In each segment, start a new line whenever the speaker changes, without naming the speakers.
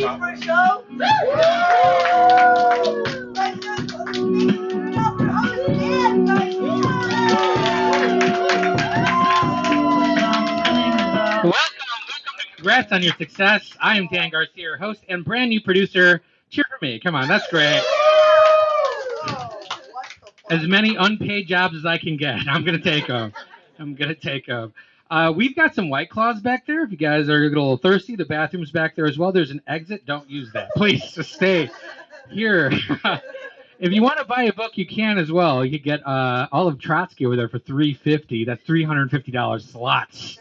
for show.
Congrats on your success. I am Dan Garcia, your host and brand new producer. Cheer for me. Come on, that's great. As many unpaid jobs as I can get, I'm going to take them. We've got some White Claws back there. If you guys are a little thirsty, the bathroom's back there as well. There's an exit. Don't use that. Please just stay here. If you want to buy a book, you can as well. You can get Olive Trotsky over there for $350. That's $350 slots.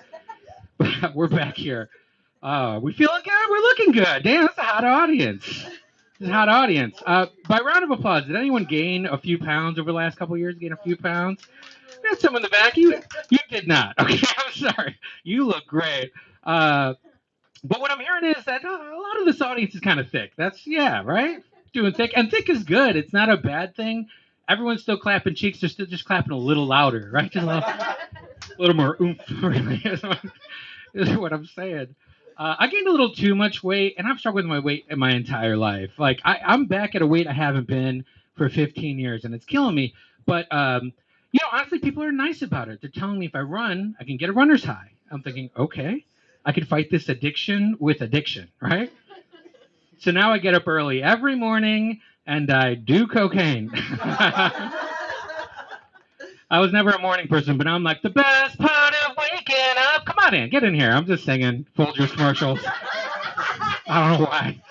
We're back here. We feeling good? We're looking good. Damn, that's a hot audience. By round of applause, did anyone gain a few pounds over the last couple of years? Gain a few pounds? There's some in the back. You did not. Okay, I'm sorry. You look great. But what I'm hearing is that a lot of this audience is kind of thick. Right? Doing thick. And thick is good. It's not a bad thing. Everyone's still clapping cheeks. They're still just clapping a little louder, right? Just a little more oomph, really, is what I'm saying. I gained a little too much weight, and I've struggled with my weight in my entire life. Like, I'm back at a weight I haven't been for 15 years, and it's killing me. But, honestly, people are nice about it. They're telling me if I run, I can get a runner's high. I'm thinking, okay, I could fight this addiction with addiction, right? So now I get up early every morning, and I do cocaine. I was never a morning person, but now I'm like, the best part of waking up. Come on in, get in here. I'm just singing Folgers commercials. I don't know why.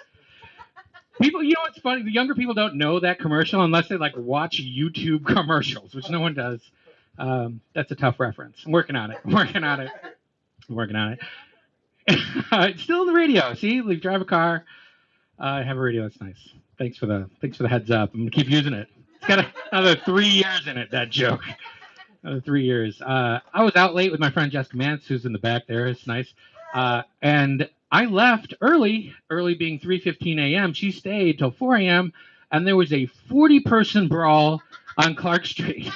People, what's funny? The younger people don't know that commercial unless they like watch YouTube commercials, which no one does. That's a tough reference. I'm working on it. It's still on the radio. See, we drive a car. I have a radio. That's nice. Thanks for the heads up. I'm gonna keep using it. It's got another 3 years in it, that joke. Another 3 years. I was out late with my friend Jessica Mance, who's in the back there. It's nice. And I left early being 3:15 a.m. She stayed till 4 a.m. And there was a 40-person brawl on Clark Street.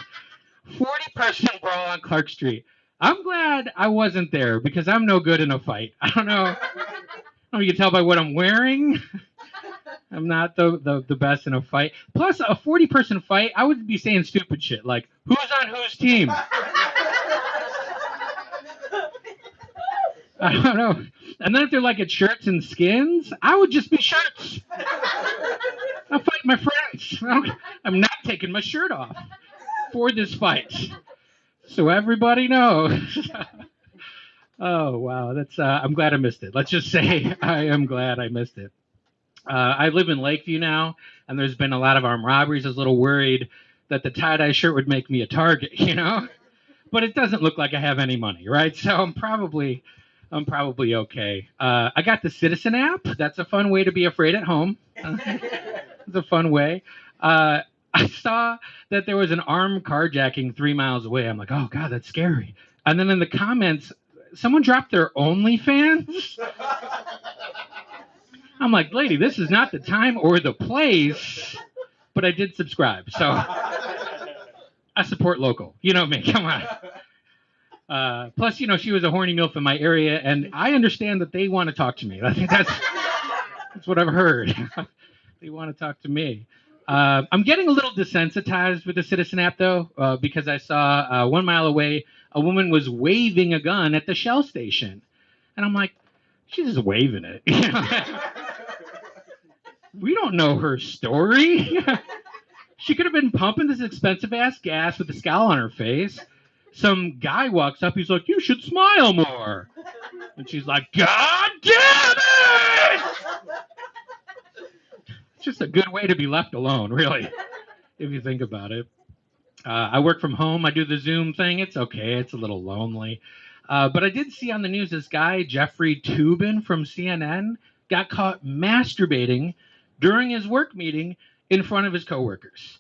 40-person brawl on Clark Street. I'm glad I wasn't there because I'm no good in a fight. I don't know. You can tell by what I'm wearing. I'm not the best in a fight. Plus, a 40-person fight, I would be saying stupid shit like, who's on whose team? I don't know. And then if they're like at shirts and skins, I would just be shirts. I'll fight my friends. I'm not taking my shirt off for this fight. So everybody knows. Oh, wow. I'm glad I missed it. Let's just say I am glad I missed it. I live in Lakeview now, and there's been a lot of armed robberies. I was a little worried that the tie-dye shirt would make me a target, But it doesn't look like I have any money, right? So I'm probably okay. I got the Citizen app. That's a fun way to be afraid at home. It's a fun way. I saw that there was an armed carjacking 3 miles away. I'm like, oh, God, that's scary. And then in the comments, someone dropped their OnlyFans. I'm like, lady, this is not the time or the place, but I did subscribe. So I support local. You know me. Come on. Plus, she was a horny MILF in my area, and I understand that they want to talk to me. I think that's what I've heard. They want to talk to me. I'm getting a little desensitized with the Citizen app, though, because I saw 1 mile away, a woman was waving a gun at the Shell station. And I'm like, she's just waving it. We don't know her story. She could have been pumping this expensive-ass gas with a scowl on her face. Some guy walks up. He's like, you should smile more. And she's like, God damn it! It's just a good way to be left alone, really, if you think about it. I work from home. I do the Zoom thing. It's okay. It's a little lonely. But I did see on the news this guy, Jeffrey Toobin from CNN, got caught masturbating during his work meeting in front of his coworkers.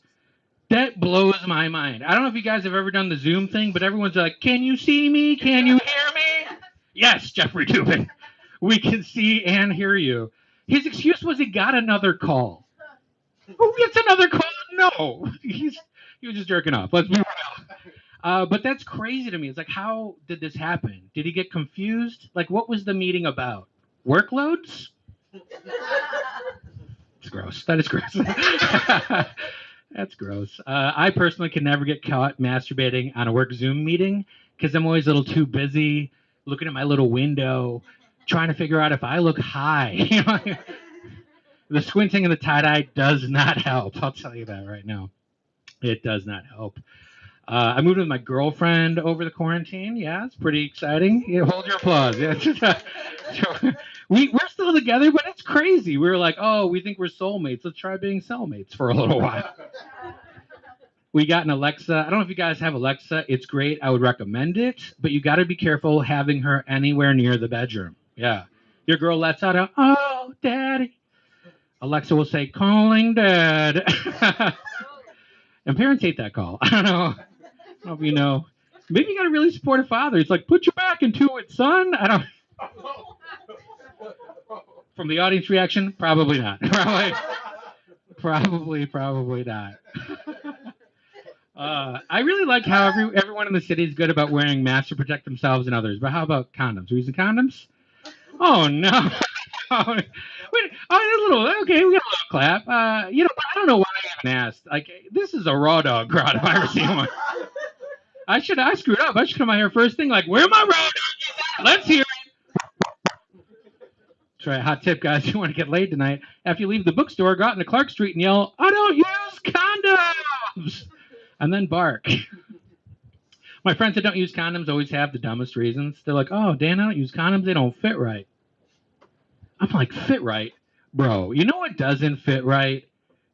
That blows my mind. I don't know if you guys have ever done the Zoom thing, but everyone's like, can you see me? Can you hear me? Yes, Jeffrey Toobin. We can see and hear you. His excuse was he got another call. Who gets another call? No. He was just jerking off. Let's be real. But that's crazy to me. It's like, how did this happen? Did he get confused? Like, what was the meeting about? Workloads? It's gross. That is gross. That's gross. I personally can never get caught masturbating on a work Zoom meeting because I'm always a little too busy looking at my little window, trying to figure out if I look high. The squinting and the tie dye does not help. I'll tell you that right now. It does not help. I moved with my girlfriend over the quarantine. Yeah, it's pretty exciting. Yeah, hold your applause. Yeah, we're still together, but it's crazy. We were like, oh, we think we're soulmates. Let's try being cellmates for a little while. We got an Alexa. I don't know if you guys have Alexa. It's great. I would recommend it, but you got to be careful having her anywhere near the bedroom. Yeah. Your girl lets out a, oh, daddy. Alexa will say, calling dad. And parents hate that call. I don't know if you know. Maybe you got a really supportive father. It's like, put your back into it, son. I don't. From the audience reaction, probably not. Probably not. I really like how everyone in the city is good about wearing masks to protect themselves and others. But how about condoms? Are we using condoms? Oh no. Wait, a little. Okay, we got a little clap. I don't know why I even asked. Like, this is a raw dog crowd if I ever seen one. I screwed up. I should come out here first thing like, where are my raw doggies at? Let's hear it. Try a hot tip, guys. You want to get laid tonight? After you leave the bookstore, go out into Clark Street and yell, I don't use condoms, and then bark. My friends that don't use condoms always have the dumbest reasons. They're like, oh, Dan, I don't use condoms. They don't fit right. I'm like, fit right? Bro, you know what doesn't fit right?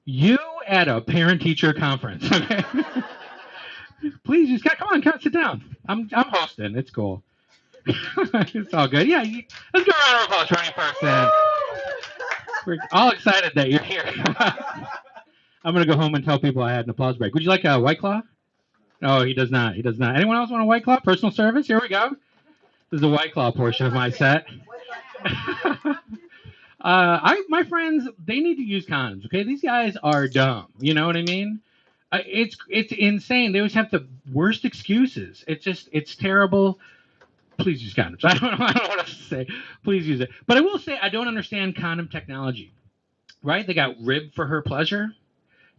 You at a parent-teacher conference, okay? Please, just come on, sit down. I'm hosting. It's cool. It's all good. Yeah, let's go around of applause for any person. We're all excited that you're here. I'm going to go home and tell people I had an applause break. Would you like a White Claw? No, he does not. Anyone else want a White Claw? Personal service? Here we go. This is the White Claw portion of my set. My friends, they need to use condoms. Okay, these guys are dumb. You know what I mean? It's insane. They always have the worst excuses. It's terrible. Please use condoms. I don't know what else to say. Please use it. But I will say I don't understand condom technology. Right? They got rib for her pleasure.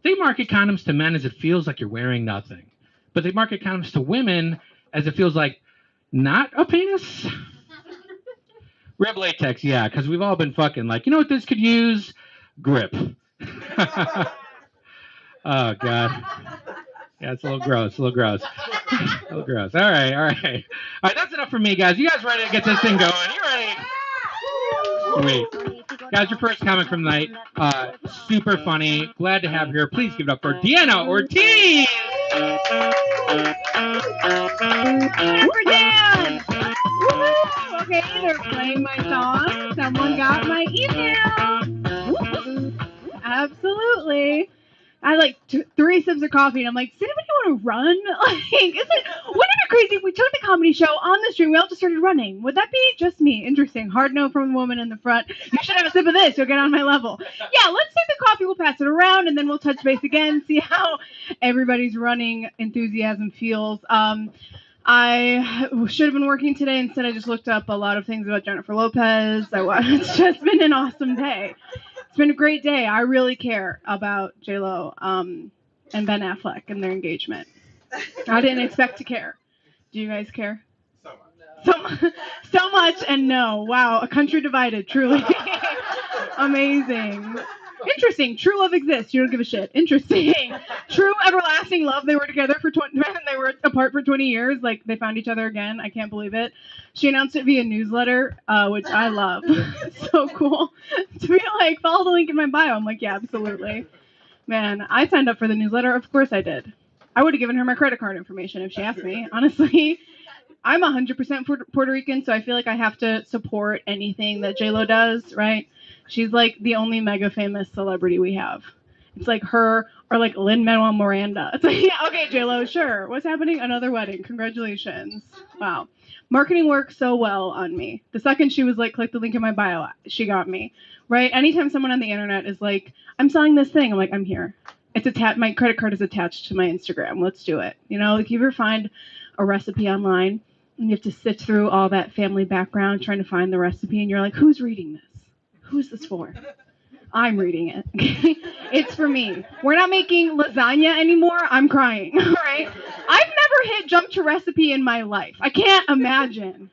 They market condoms to men as it feels like you're wearing nothing, but they market condoms to women as it feels like not a penis. Rib latex, yeah, because we've all been fucking like, you know what this could use? Grip. Oh, God. Yeah, it's a little gross. All right. That's enough for me, guys. You guys ready to get this thing going? You ready? Sweet. Guys, your first comic from the night. Super funny. Glad to have her here. Please give it up for Deanna Ortiz.
For Dan! Woo-hoo! Okay, they're playing my song. Someone got my email. Absolutely. I had like 3 sips of coffee, and I'm like, does anybody want to run? Wouldn't it be crazy if we took the comedy show on the stream, we all just started running? Would that be just me? Interesting. Hard no from the woman in the front. You should have a sip of this. You'll get on my level. Yeah, let's take the coffee. We'll pass it around, and then we'll touch base again, see how everybody's running enthusiasm feels. I should have been working today. Instead, I just looked up a lot of things about Jennifer Lopez. It's just been an awesome day. It's been a great day. I really care about J-Lo and Ben Affleck and their engagement. I didn't expect to care. Do you guys care? So much and no. Wow, a country divided, truly. Amazing. Interesting. True love exists. You don't give a shit. Interesting. True everlasting love. They were together for 20. They were apart for 20 years. Like they found each other again. I can't believe it. She announced it via newsletter, which I love. It's so cool to be like, follow the link in my bio. I'm like, yeah, absolutely. Man, I signed up for the newsletter. Of course I did. I would have given her my credit card information if she asked me. Honestly, I'm 100% Puerto Rican, so I feel like I have to support anything that J-Lo does. Right? She's like the only mega famous celebrity we have. It's like her or like Lin-Manuel Miranda. It's like, yeah, okay, J-Lo, sure. What's happening? Another wedding. Congratulations. Wow. Marketing works so well on me. The second she was like, click the link in my bio, she got me. Right? Anytime someone on the internet is like, I'm selling this thing, I'm like, I'm here. It's attached. My credit card is attached to my Instagram. Let's do it. You know, like you ever find a recipe online and you have to sit through all that family background trying to find the recipe and you're like, who's reading this? Who's this for? I'm reading it. It's for me. We're not making lasagna anymore. I'm crying. All right? I've never hit jump to recipe in my life. I can't imagine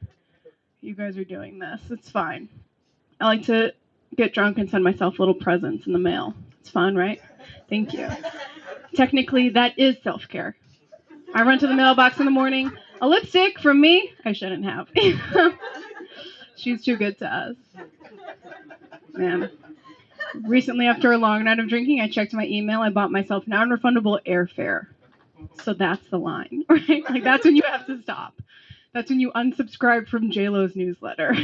you guys are doing this. It's fine. I like to get drunk and send myself little presents in the mail. It's fun, right? Thank you. Technically, that is self-care. I run to the mailbox in the morning. A lipstick from me? I shouldn't have. She's too good to us. Man. Recently, after a long night of drinking, I checked my email. I bought myself non-refundable airfare. So that's the line, right? Like, that's when you have to stop. That's when you unsubscribe from JLo's newsletter.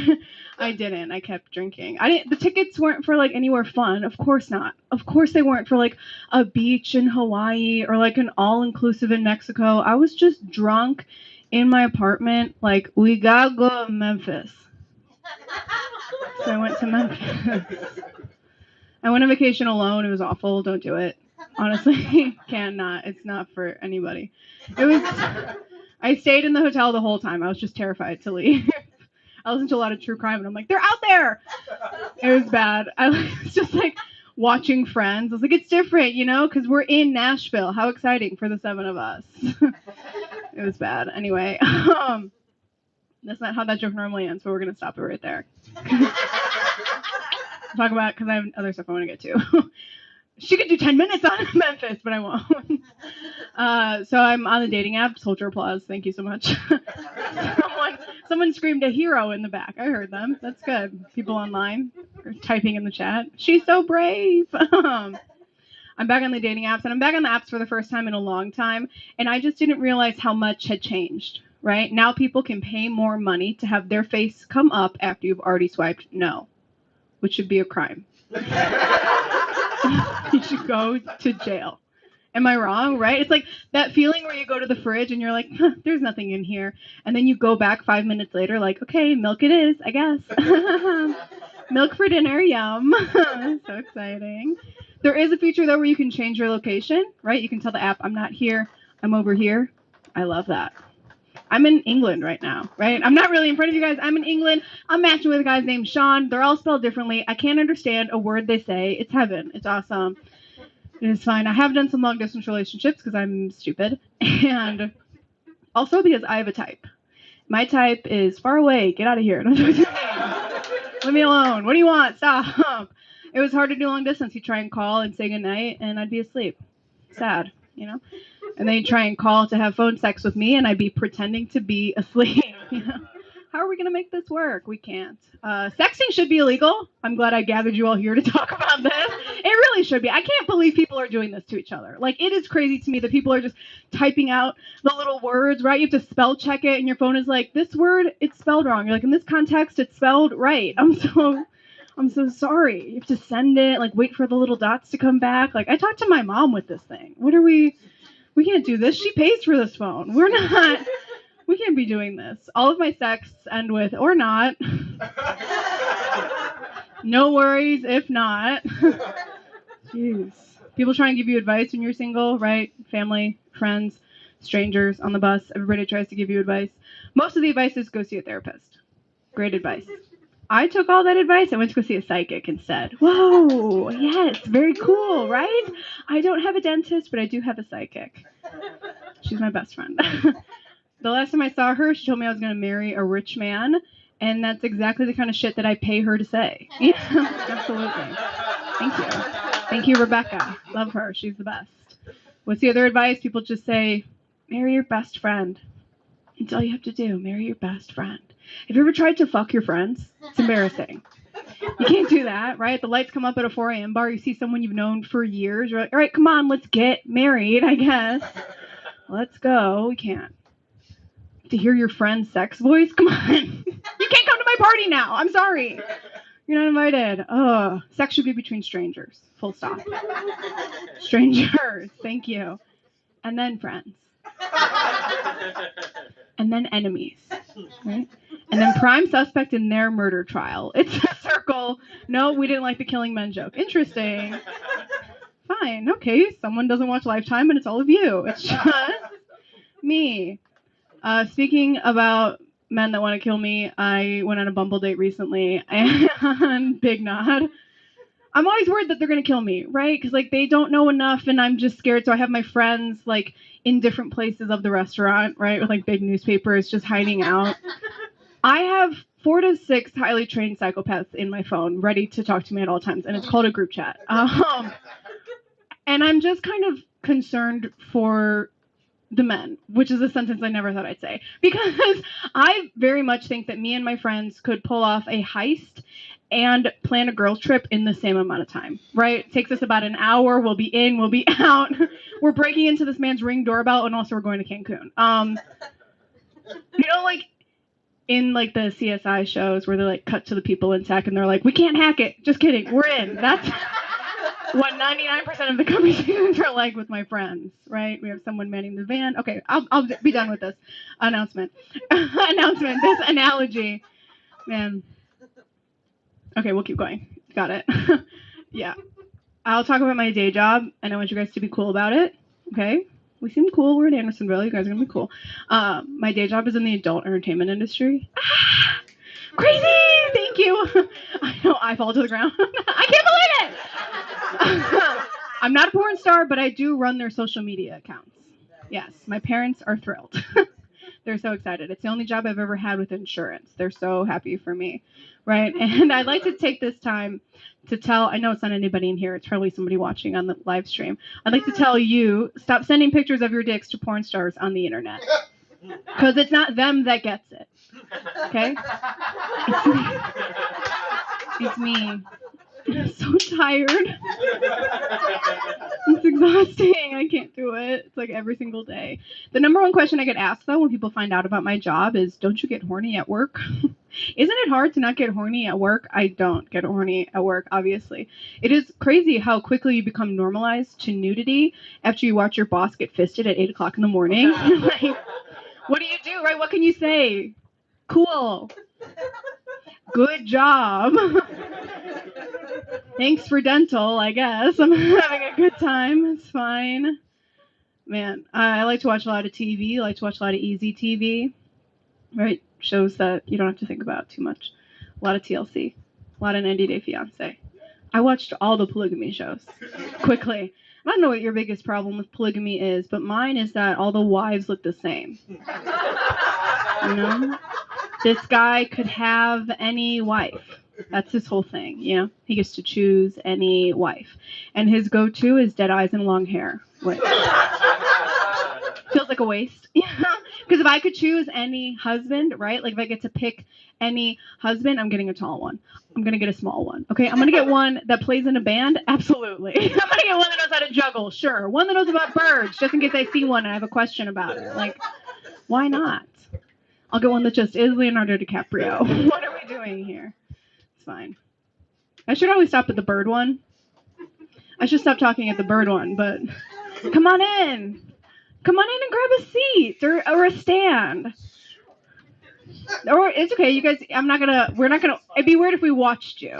I didn't. I kept drinking. The tickets weren't for like anywhere fun. Of course not. Of course they weren't for like a beach in Hawaii or like an all-inclusive in Mexico. I was just drunk in my apartment. Like, we gotta go to Memphis. So I went to Memphis. I went on vacation alone. It was awful. Don't do it. Honestly, cannot. It's not for anybody. I stayed in the hotel the whole time. I was just terrified to leave. I listened to a lot of true crime, and I'm like, they're out there. It was bad. I was just like watching Friends. I was like, it's different, you know, because we're in Nashville. How exciting for the 7 of us. It was bad. Anyway, that's not how that joke normally ends, so we're going to stop it right there. Talk about, because I have other stuff I want to get to. She could do 10 minutes on Memphis, but I won't. So I'm on the dating app. Soldier applause. Thank you so much. Someone screamed a hero in the back. I heard them. That's good. People online are typing in the chat. She's so brave. I'm back on the dating apps, and I'm back on the apps for the first time in a long time, and I just didn't realize how much had changed, right? Now people can pay more money to have their face come up after you've already swiped no, which should be a crime. You should go to jail. Am I wrong, right? It's like that feeling where you go to the fridge and you're like, there's nothing in here. And then you go back 5 minutes later like, okay, milk it is, I guess. Milk for dinner, yum. So exciting. There is a feature, though, where you can change your location, right? You can tell the app, I'm not here, I'm over here. I love that. I'm in England right now, right? I'm not really in front of you guys. I'm in England. I'm matching with a guy named Sean. They're all spelled differently. I can't understand a word they say. It's heaven. It's awesome. It is fine. I have done some long-distance relationships because I'm stupid. And also because I have a type. My type is far away. Get out of here. Leave me alone. What do you want? Stop. It was hard to do long distance. He'd try and call and say goodnight, and I'd be asleep. Sad, you know? And then he'd try and call to have phone sex with me, and I'd be pretending to be asleep. You know? How are we going to make this work? We can't. Sexting should be illegal. I'm glad I gathered you all here to talk about this. It really should be. I can't believe people are doing this to each other. Like, it is crazy to me that people are just typing out the little words, right? You have to spell check it, and your phone is like, this word, it's spelled wrong. You're like, in this context, it's spelled right. I'm so sorry. You have to send it, like, wait for the little dots to come back. Like, I talked to my mom with this thing. We can't do this. She pays for this phone. We can't be doing this. All of my texts end with, or not. No worries if not. Jeez. People try and give you advice when you're single, right? Family, friends, strangers on the bus. Everybody tries to give you advice. Most of the advice is go see a therapist. Great advice. I took all that advice. I went to go see a psychic instead. Whoa, yes, very cool, right? I don't have a dentist, but I do have a psychic. She's my best friend. The last time I saw her, she told me I was going to marry a rich man, and that's exactly the kind of shit that I pay her to say. Yeah, absolutely. Thank you. Thank you, Rebecca. Love her. She's the best. What's the other advice? People just say, marry your best friend. That's all you have to do. Marry your best friend. Have you ever tried to fuck your friends? It's embarrassing. You can't do that, right? The lights come up at a 4 a.m. bar. You see someone you've known for years. You're like, all right, come on, let's get married, I guess. Let's go. We can't. To hear your friend's sex voice? Come on. You can't come to my party now. I'm sorry. You're not invited. Ugh. Sex should be between strangers. Full stop. Strangers. Thank you. And then friends. And then enemies. Right? And then prime suspect in their murder trial. It's a circle. No, we didn't like the killing men joke. Interesting. Fine. Okay. Someone doesn't watch Lifetime and it's all of you. It's just me. Speaking about men that want to kill me, I went on a Bumble date recently, and big nod. I'm always worried that they're gonna kill me, right? Because like they don't know enough, and I'm just scared. So I have my friends like in different places of the restaurant, right, with like big newspapers, just hiding out. I have 4 to 6 highly trained psychopaths in my phone, ready to talk to me at all times, and it's called a group chat. And I'm just kind of concerned for the men, which is a sentence I never thought I'd say, because I very much think that me and my friends could pull off a heist and plan a girls trip in the same amount of time, right? It takes us about an hour. We'll be in, we'll be out. We're breaking into this man's Ring doorbell, and also we're going to Cancun. Like in like the CSI shows where they like cut to the people in tech and they're like, we can't hack it. Just kidding. We're in. That's what 99% of the conversations are like with my friends, right? We have someone manning the van. Okay, I'll be done with this announcement. This analogy. Man. Okay, we'll keep going. Got it. Yeah. I'll talk about my day job, and I want you guys to be cool about it. Okay? We seem cool. We're in Andersonville. You guys are going to be cool. My day job is in the adult entertainment industry. Crazy! Thank you. I know, I fall to the ground. I can't believe it! I'm not a porn star, but I do run their social media accounts. Yes, my parents are thrilled. They're so excited. It's the only job I've ever had with insurance. They're so happy for me, right? And I'd like to take this time to tell, I know it's not anybody in here, it's probably somebody watching on the live stream. I'd like to tell you, stop sending pictures of your dicks to porn stars on the internet. Because it's not them that gets it. Okay? It's me. I'm so tired. It's exhausting. I can't do it. It's like every single day. The number one question I get asked, though, when people find out about my job is, don't you get horny at work? Isn't it hard to not get horny at work? I don't get horny at work, obviously. It is crazy how quickly you become normalized to nudity after you watch your boss get fisted at 8 o'clock in the morning. Like, what do you do, right? What can you say? Cool. Good job. Thanks for dental, I guess. I'm having a good time. It's fine. Man, I like to watch a lot of TV. I like to watch a lot of easy TV. Right? Shows that you don't have to think about too much. A lot of TLC. A lot of 90 Day Fiancé. I watched all the polygamy shows. Quickly. I don't know what your biggest problem with polygamy is, but mine is that all the wives look the same. You know? This guy could have any wife. That's his whole thing, you know? He gets to choose any wife. And his go-to is dead eyes and long hair, which feels like a waste. Because if I could choose any husband, right? Like if I get to pick any husband, I'm getting a tall one. I'm going to get a small one, okay? I'm going to get one that plays in a band? Absolutely. I'm going to get one that knows how to juggle? Sure. One that knows about birds, just in case I see one and I have a question about it. Like, why not? I'll get one that just is Leonardo DiCaprio. What are we doing here? It's fine. I should always stop at the bird one. I should stop talking at the bird one, but come on in. Come on in and grab a seat or a stand. Or it's okay, you guys, we're not gonna, it'd be weird if we watched you.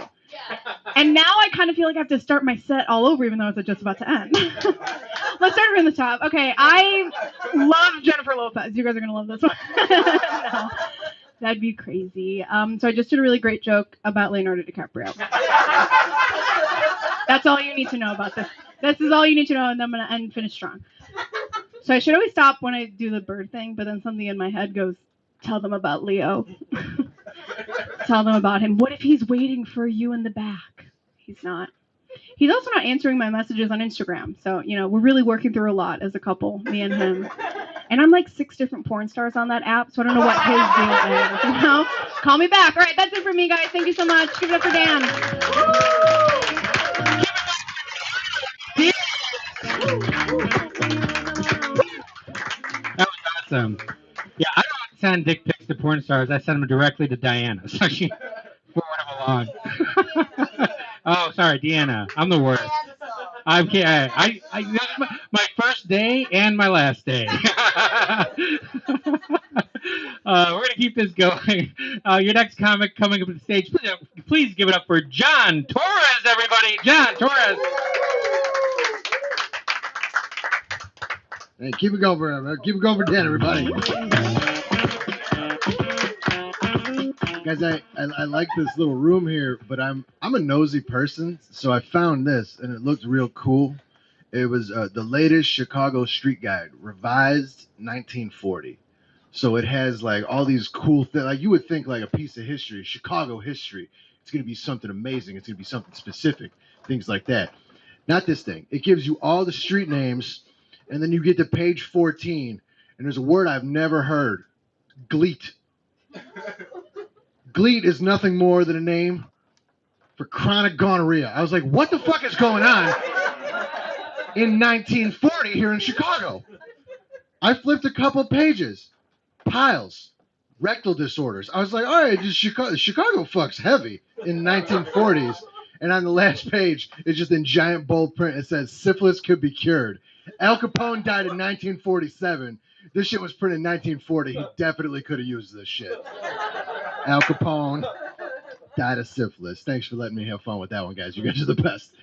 And now I kind of feel like I have to start my set all over, even though it's just about to end. Let's start from the top. Okay, I love Jennifer Lopez. You guys are going to love this one. No, that'd be crazy. So I just did a really great joke about Leonardo DiCaprio. That's all you need to know about this. This is all you need to know, and then I'm going to end finish strong. So I should always stop when I do the bird thing, but then something in my head goes, tell them about Leo. Tell them about him. What if he's waiting for you in the back? He's not. He's also not answering my messages on Instagram. So, you know, we're really working through a lot as a couple, me and him. And I'm like 6 different porn stars on that app, so I don't know what his deal is, you know? Call me back. All right, that's it for me, guys. Thank you so much. Give it up for Dan.
That was awesome. Yeah, I don't send dick pics to porn stars. I send them directly to Diana, so she forward them along. Oh, sorry, Deanna. I'm the worst. I'm kidding. That's my first day and my last day. We're gonna keep this going. Your next comic coming up to the stage. Please give it up for John Torres, everybody. John Torres.
Hey, keep it going for 10, everybody. Guys, I like this little room here, but I'm a nosy person, so I found this and it looked real cool. It was the latest Chicago Street Guide, revised 1940. So it has like all these cool things. Like you would think like a piece of history, Chicago history. It's gonna be something amazing. It's gonna be something specific, things like that. Not this thing. It gives you all the street names, and then you get to page 14, and there's a word I've never heard: Gleet. Gleet is nothing more than a name for chronic gonorrhea. I was like, what the fuck is going on in 1940 here in Chicago? I flipped a couple pages. Piles, rectal disorders. I was like, all right, just Chicago fucks heavy in 1940s. And on the last page, it's just in giant bold print. It says syphilis could be cured. Al Capone died in 1947. This shit was printed in 1940. He definitely could have used this shit. Al Capone died of syphilis. Thanks for letting me have fun with that one, guys. You guys are the best.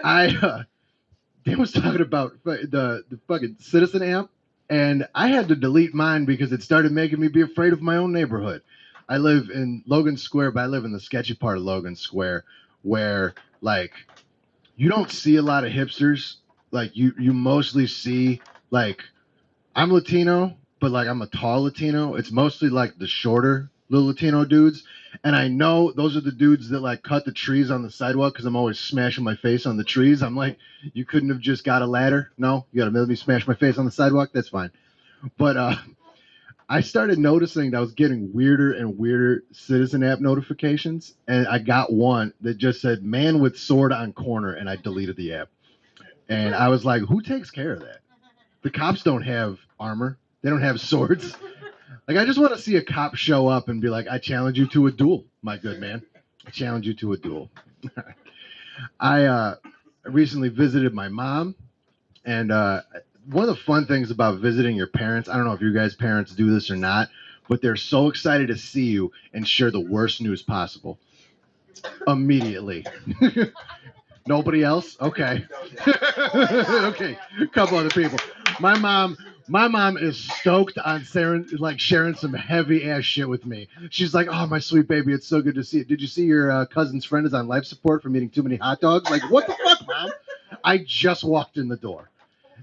Dan was talking about the fucking Citizen app, and I had to delete mine because it started making me be afraid of my own neighborhood. I live in Logan Square, but I live in the sketchy part of Logan Square where, like, you don't see a lot of hipsters. Like, you mostly see, like, I'm Latino, but, like, I'm a tall Latino. It's mostly, like, the shorter little Latino dudes. And I know those are the dudes that, like, cut the trees on the sidewalk because I'm always smashing my face on the trees. I'm like, you couldn't have just got a ladder? No? You got to let me smash my face on the sidewalk? That's fine. But I started noticing that I was getting weirder and weirder Citizen app notifications. And I got one that just said, man with sword on corner, and I deleted the app. And I was like, who takes care of that? The cops don't have armor. They don't have swords. Like, I just want to see a cop show up and be like, I challenge you to a duel, my good man. I challenge you to a duel. I recently visited my mom, and one of the fun things about visiting your parents, I don't know if you guys' parents do this or not, but they're so excited to see you and share the worst news possible. Immediately. Nobody else? Okay. Okay. A couple other people. My mom is stoked on sharing some heavy ass shit with me. She's like, oh, my sweet baby, it's so good to see you. Did you see your cousin's friend is on life support from eating too many hot dogs? Like, what the fuck, Mom? I just walked in the door.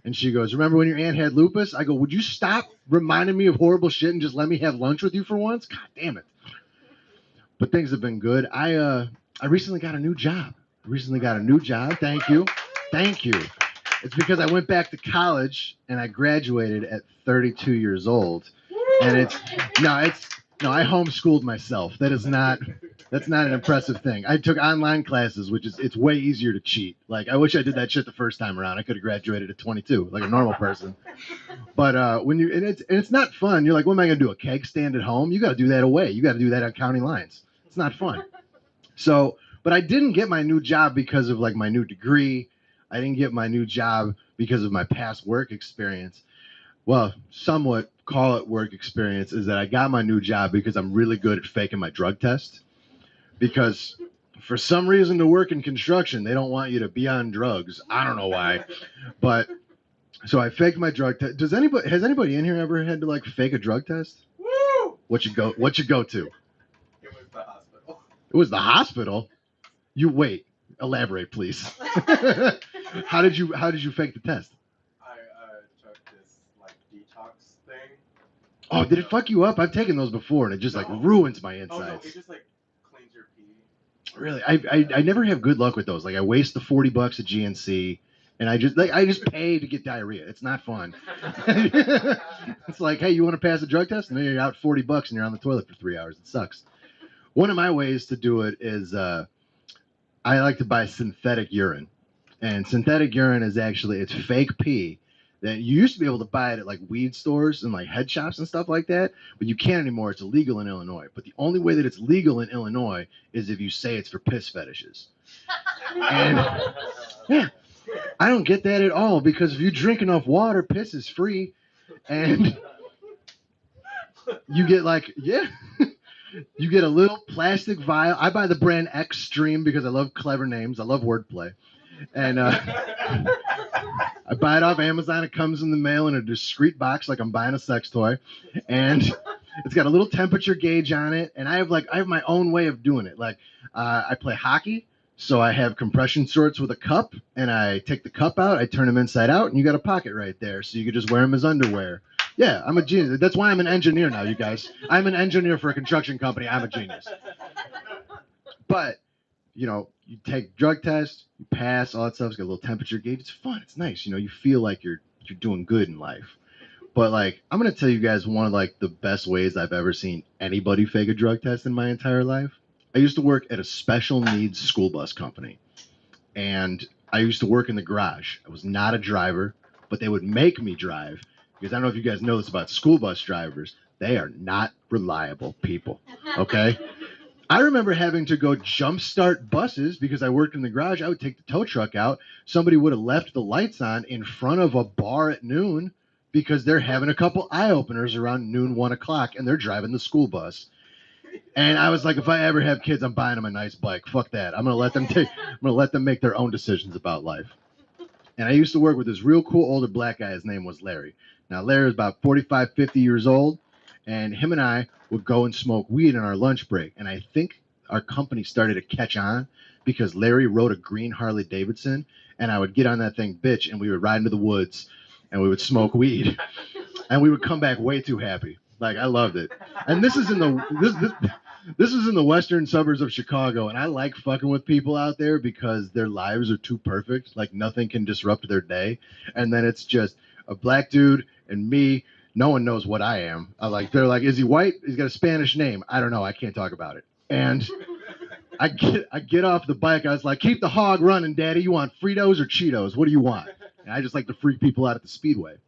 And she goes, remember when your aunt had lupus? I go, would you stop reminding me of horrible shit and just let me have lunch with you for once? God damn it. But things have been good. I recently got a new job. Thank you. It's because I went back to college and I graduated at 32 years old. And I homeschooled myself. That's not an impressive thing. I took online classes, it's way easier to cheat. Like, I wish I did that shit the first time around. I could have graduated at 22, like a normal person. But it's not fun. You're like, what am I gonna do? A keg stand at home? You got to do that away. You got to do that on county lines. It's not fun. So, but I didn't get my new job because of like my new degree. I didn't get my new job because of my past work experience. Well, somewhat call it work experience, is that I got my new job because I'm really good at faking my drug test. Because for some reason to work in construction, they don't want you to be on drugs. I don't know why. But so I faked my drug test. Has anybody in here ever had to like fake a drug test? Woo! What you go to?
It was the hospital.
It was the hospital? You wait. Elaborate, please. How did you fake the test?
I took this like detox thing.
Oh, did it fuck you up? I've taken those before, and it just like ruins my insides.
Oh no, it just like cleans your pee.
Really, I never have good luck with those. Like, I waste the $40 at GNC, and I just pay to get diarrhea. It's not fun. It's like, hey, you want to pass a drug test, and then you're out $40 and you're on the toilet for 3 hours. It sucks. One of my ways to do it is I like to buy synthetic urine. And synthetic urine is it's fake pee. That you used to be able to buy it at like weed stores and like head shops and stuff like that, but you can't anymore. It's illegal in Illinois. But the only way that it's legal in Illinois is if you say it's for piss fetishes. And yeah, I don't get that at all, because if you drink enough water, piss is free. And you get you get a little plastic vial. I buy the brand Xtreme because I love clever names. I love wordplay. And I buy it off Amazon. It comes in the mail in a discreet box like I'm buying a sex toy. And It's got a little temperature gauge on it, and I have my own way of doing it. Like I play hockey, so I have compression shorts with a cup, and I take the cup out, I turn them inside out, and you got a pocket right there, so you can just wear them as underwear. Yeah, I'm a genius. That's why I'm an engineer now, you guys. I'm an engineer for a construction company. I'm a genius. But you take drug tests, you pass, all that stuff. It's got a little temperature gauge. It's fun. It's nice. You feel like you're doing good in life. But like, I'm gonna tell you guys one of like the best ways I've ever seen anybody fake a drug test in my entire life. I used to work at a special needs school bus company, and I used to work in the garage. I was not a driver, but they would make me drive because I don't know if you guys know this about school bus drivers. They are not reliable people. Okay. I remember having to go jumpstart buses because I worked in the garage. I would take the tow truck out. Somebody would have left the lights on in front of a bar at noon because they're having a couple eye openers around noon, 1 o'clock, and they're driving the school bus. And I was like, if I ever have kids, I'm buying them a nice bike. Fuck that. I'm gonna let them make their own decisions about life. And I used to work with this real cool older black guy. His name was Larry. Now Larry was about 45, 50 years old, and him and I would go and smoke weed on our lunch break. And I think our company started to catch on because Larry rode a green Harley Davidson, and I would get on that thing, bitch, and we would ride into the woods, and we would smoke weed, and we would come back way too happy. Like, I loved it. And this is in the western suburbs of Chicago, and I like fucking with people out there because their lives are too perfect. Like, nothing can disrupt their day. And then it's just a black dude and me. No one knows what I am. They're like, is he white? He's got a Spanish name. I don't know. I can't talk about it. And I get off the bike. I was like, keep the hog running, Daddy. You want Fritos or Cheetos? What do you want? And I just like to freak people out at the Speedway.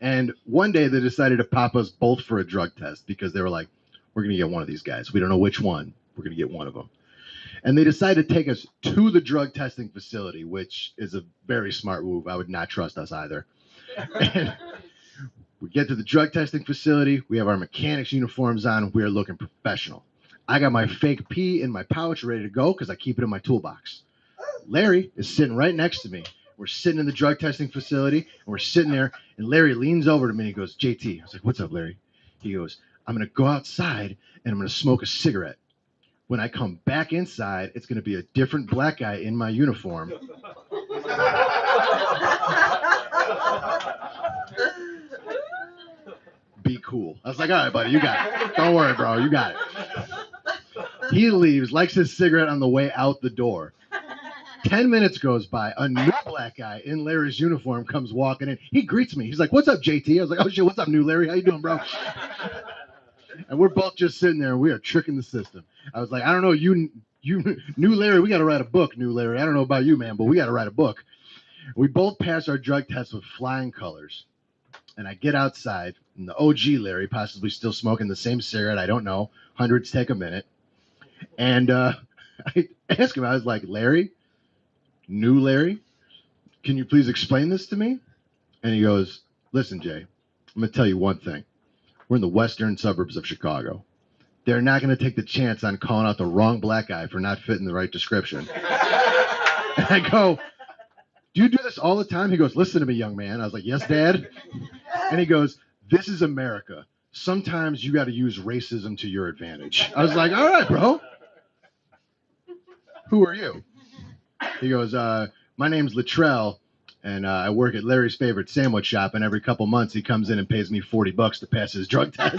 And one day they decided to pop us both for a drug test because they were like, we're going to get one of these guys. We don't know which one. We're going to get one of them. And they decided to take us to the drug testing facility, which is a very smart move. I would not trust us either. And we get to the drug testing facility. We have our mechanics uniforms on. We are looking professional. I got my fake pee in my pouch ready to go because I keep it in my toolbox. Larry is sitting right next to me. We're sitting in the drug testing facility, and we're sitting there, and Larry leans over to me and he goes, JT. I was like, what's up, Larry? He goes, I'm going to go outside, and I'm going to smoke a cigarette. When I come back inside, it's going to be a different black guy in my uniform. Be cool. I was like, all right, buddy, you got it. Don't worry, bro. You got it. He leaves, lights his cigarette on the way out the door. 10 minutes goes by. A new black guy in Larry's uniform comes walking in. He greets me. He's like, what's up, JT? I was like, oh, shit, what's up, new Larry? How you doing, bro? And we're both just sitting there, and we are tricking the system. I was like, I don't know, you new Larry, we got to write a book, new Larry. I don't know about you, man, but we got to write a book. We both passed our drug test with flying colors. And I get outside, and the OG Larry, possibly still smoking the same cigarette, I don't know. Hundreds take a minute. And I asked him, I was like, Larry, new Larry, can you please explain this to me? And he goes, listen, Jay, I'm going to tell you one thing. We're in the western suburbs of Chicago. They're not going to take the chance on calling out the wrong black guy for not fitting the right description. And I go, do you do this all the time? He goes, listen to me, young man. I was like, yes, Dad. And he goes, this is America. Sometimes you got to use racism to your advantage. I was like, all right, bro. Who are you? He goes, my name's Latrell, and I work at Larry's favorite sandwich shop, and every couple months he comes in and pays me $40 to pass his drug test.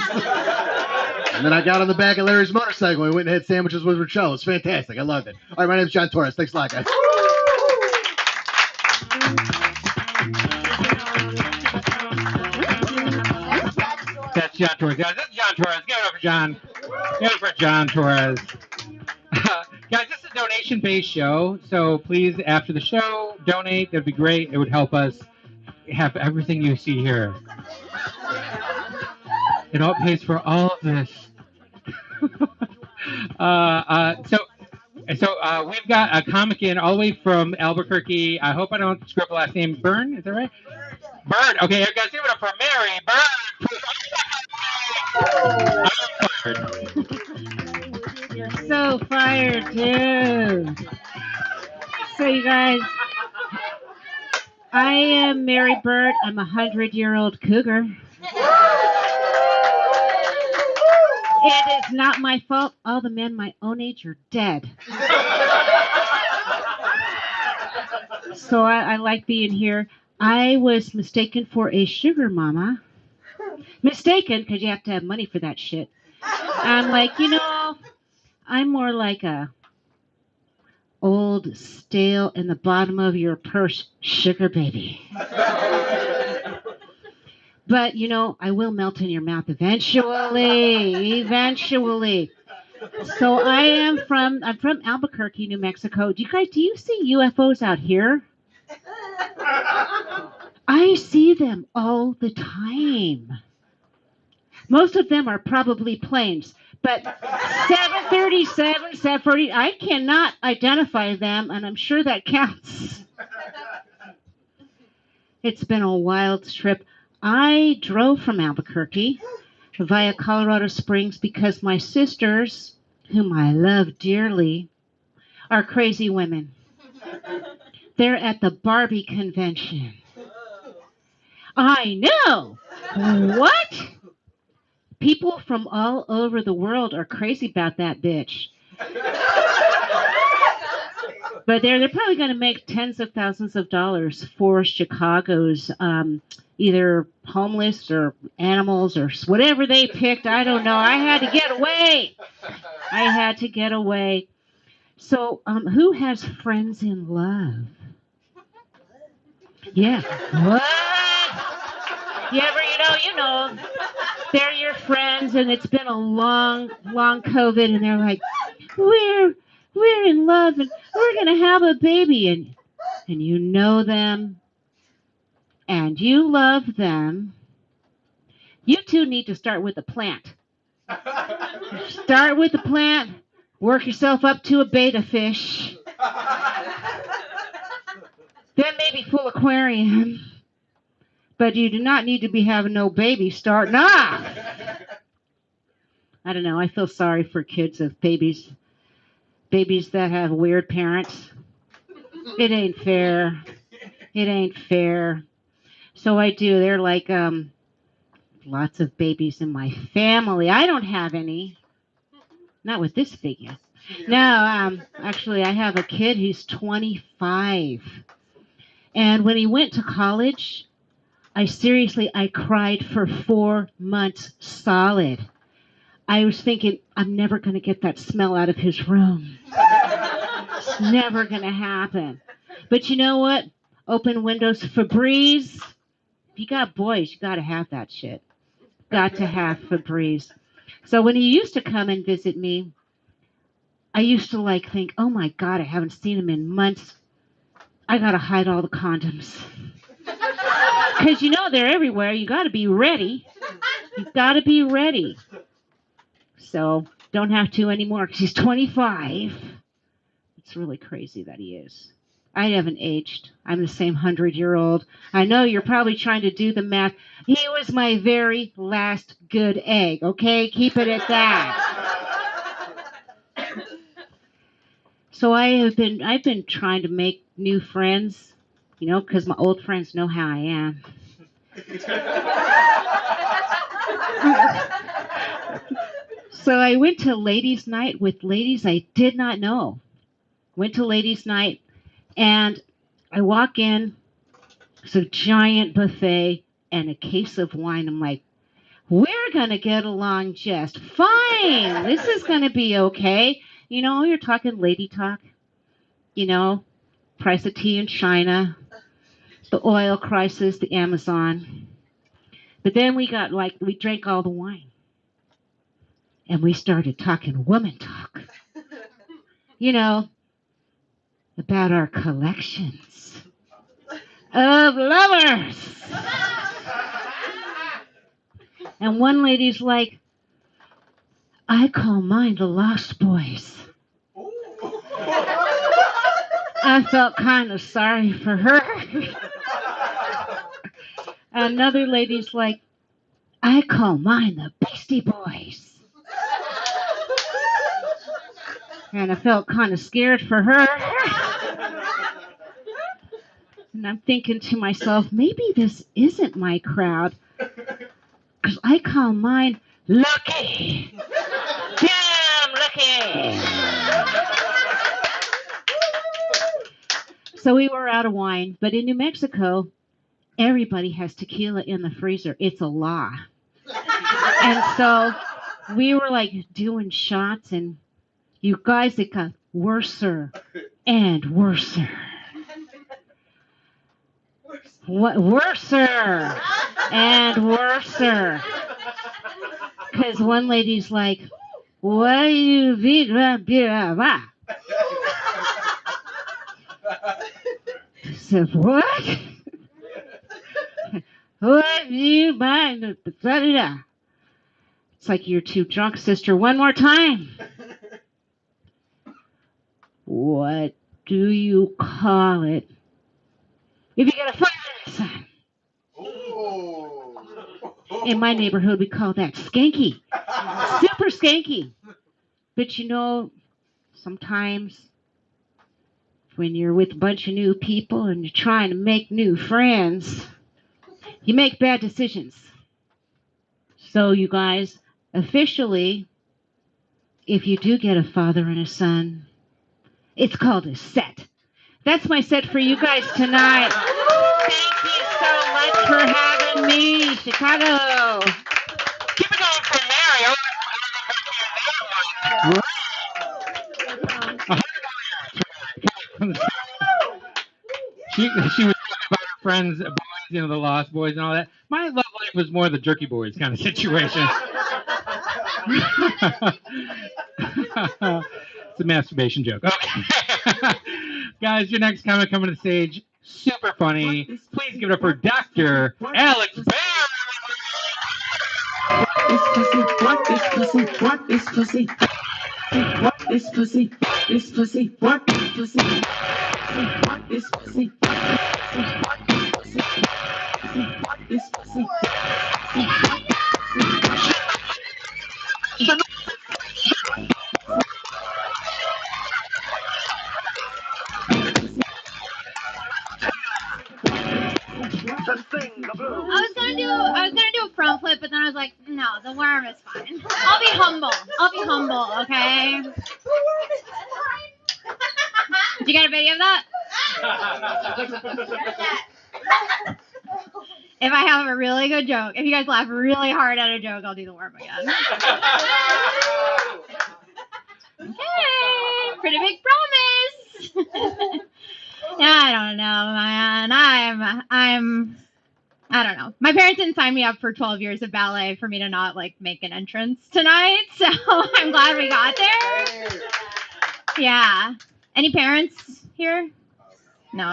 And then I got on the back of Larry's motorcycle and we went and had sandwiches with Latrell. It was fantastic. I loved it. All right, my name's John Torres. Thanks a lot, guys.
That's John Torres. Guys, this is John Torres. Give it up for John. Give it for John Torres. Guys, this is a donation-based show, so please, after the show, donate. That'd be great. It would help us have everything you see here. It all pays for all of this. So we've got a comic in all the way from Albuquerque. I hope I don't screw up the last name. Byrne, is that right? Bird. Okay, guys, give it up for Mary Bird.
You're so fired, dude. So you guys, I am Mary Bird. I'm a 100-year-old cougar. It is not my fault. All the men my own age are dead. So I like being here. I was mistaken for a sugar mama. Mistaken, because you have to have money for that shit. I'm like, I'm more like a old, stale, in the bottom of your purse sugar baby. But, I will melt in your mouth eventually. Eventually. So I'm from Albuquerque, New Mexico. Do you see UFOs out here? I see them all the time. Most of them are probably planes, but 737, 740, I cannot identify them, and I'm sure that counts. It's been a wild trip. I drove from Albuquerque via Colorado Springs because my sisters, whom I love dearly, are crazy women. They're at the Barbie convention. I know! What? People from all over the world are crazy about that bitch. But they're probably going to make tens of thousands of dollars for Chicago's either homeless or animals or whatever they picked. I don't know. I had to get away. So who has friends in love? Yeah. What? You ever, they're your friends and it's been a long, long COVID and they're like, we're in love and we're going to have a baby and you know them and you love them. You two need to start with a plant. Start with the plant, work yourself up to a beta fish. Then maybe full aquarium. But you do not need to be having no baby starting off. I don't know. I feel sorry for kids of babies that have weird parents. It ain't fair. It ain't fair. So I do. They're like lots of babies in my family. I don't have any. Not with this figure. No, actually, I have a kid who's 25. And when he went to college, I cried for 4 months solid. I was thinking, I'm never going to get that smell out of his room. It's never going to happen. But you know what? Open windows, Febreze. If you got boys, you got to have that shit. Got to have Febreze. So when he used to come and visit me, I used to think, oh my God, I haven't seen him in months. I got to hide all the condoms. Because they're everywhere. You got to be ready. You got to be ready. So don't have to anymore because he's 25. It's really crazy that he is. I haven't aged. I'm the same 100-year-old. I know you're probably trying to do the math. He was my very last good egg, okay? Keep it at that. So I've been trying to make new friends, because my old friends know how I am. So I went to ladies' night with ladies I did not know. Went to ladies' night, and I walk in, it's a giant buffet and a case of wine. I'm like, we're going to get along just fine. This is going to be okay. You're talking lady talk. Price of tea in China, the oil crisis, the Amazon. But then we drank all the wine. And we started talking woman talk. About our collections of lovers. And one lady's like, I call mine the Lost Boys. I felt kind of sorry for her. Another lady's like, I call mine the Beastie Boys. And I felt kind of scared for her. And I'm thinking to myself, maybe this isn't my crowd. Because I call mine Lucky. So we were out of wine, but in New Mexico, everybody has tequila in the freezer. It's a law. And so we were like doing shots, and you guys, it got worser and worser. What worser and worser? Because one lady's like, "What do you beat?" Said, "What? What do you buy?" It's like, "You're too drunk, sister. One more time." What do you call it if you get a fire? In my neighborhood, we call that skanky. Super skanky. But you know, sometimes when you're with a bunch of new people and you're trying to make new friends, you make bad decisions. So you guys, officially, if you do get a father and a son, it's called a set. That's my set for you guys tonight. Thank you so much for having me, Chicago.
Keep it going from there. She was talking about her friends, boys, you know, the Lost Boys and all that. My love life was more the Jerky Boys kind of situation. It's a masturbation joke. Okay. Guys, your next comic coming to the stage. Super funny. Please give it up for Dr. Alex Bear.
What is pussy? What is pussy? What is pussy? What is pussy? What is pussy? What is pussy? What is pussy? What is pussy?
I was gonna do a front flip, but then I was like, no, the worm is fine. I'll be humble. Okay? Did you get a video of that? If I have a really good joke, if you guys laugh really hard at a joke, I'll do the worm again. Okay, pretty big promise. I don't know, man. I don't know. My parents didn't sign me up for 12 years of ballet for me to not like make an entrance tonight, so I'm glad we got there. Yeah. Any parents here? No.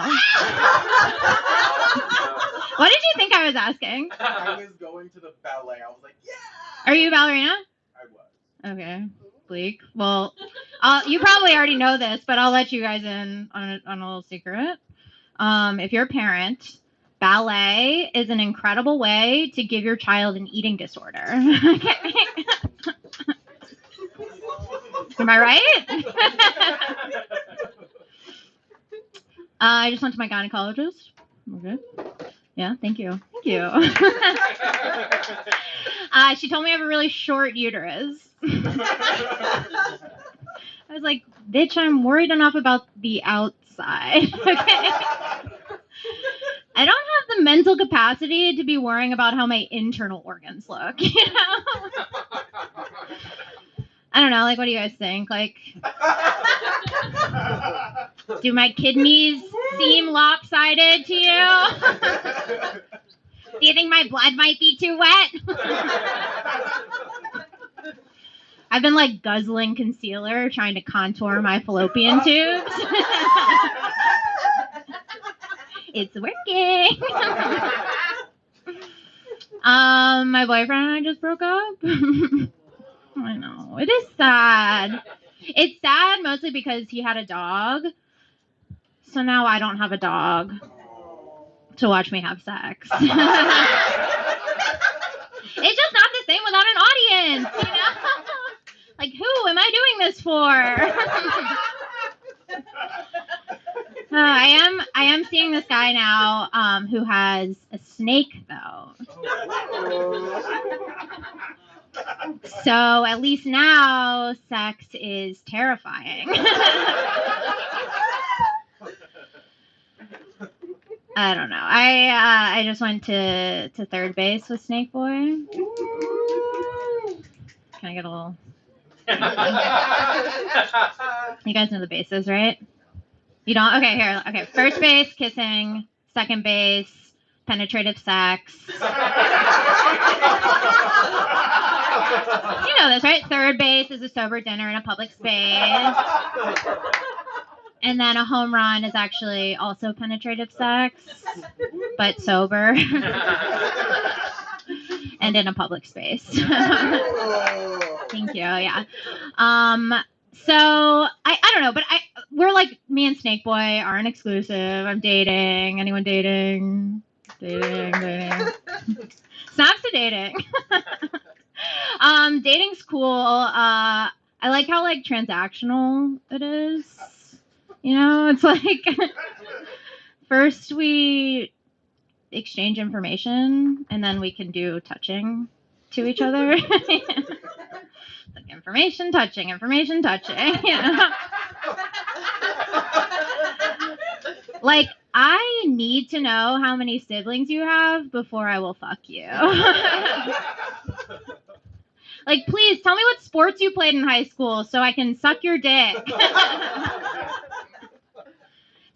What did you think I was asking?
I was going to the ballet. I was like, yeah.
Are you a ballerina?
I was.
Okay. Bleak. Well, you probably already know this, but I'll let you guys in on a little secret. If you're a parent, ballet is an incredible way to give your child an eating disorder. Okay. Am I right? I just went to my gynecologist. Okay. Yeah, thank you. Thank you. She told me I have a really short uterus. I was like, bitch, I'm worried enough about the outside. Okay. I don't have the mental capacity to be worrying about how my internal organs look, you know? I don't know, like, what do you guys think? Like, do my kidneys seem lopsided to you? Do you think my blood might be too wet? I've been, like, guzzling concealer, trying to contour my fallopian tubes. It's working. My boyfriend and I just broke up. I know. It is sad. It's sad mostly because he had a dog. So now I don't have a dog to watch me have sex. It's just not the same without an audience, you know? Like, who am I doing this for? I am seeing this guy now who has a snake, though. So at least now, sex is terrifying. I don't know. I just went to third base with Snake Boy. Can I get a little? You guys know the bases, right? You don't? Okay, here. Okay, first base, kissing. Second base, penetrative sex. You know this, right? Third base is a sober dinner in a public space. And then a home run is actually also penetrative sex, but sober. And in a public space. Thank you, yeah. So I don't know, but we're like, me and Snake Boy aren't exclusive. I'm dating. Anyone dating? Dating. Snaps to dating. Dating's cool. I like how like transactional it is. You know, it's like first we exchange information and then we can do touching to each other. Like information touching. You know? Like, I need to know how many siblings you have before I will fuck you. Like, please tell me what sports you played in high school so I can suck your dick.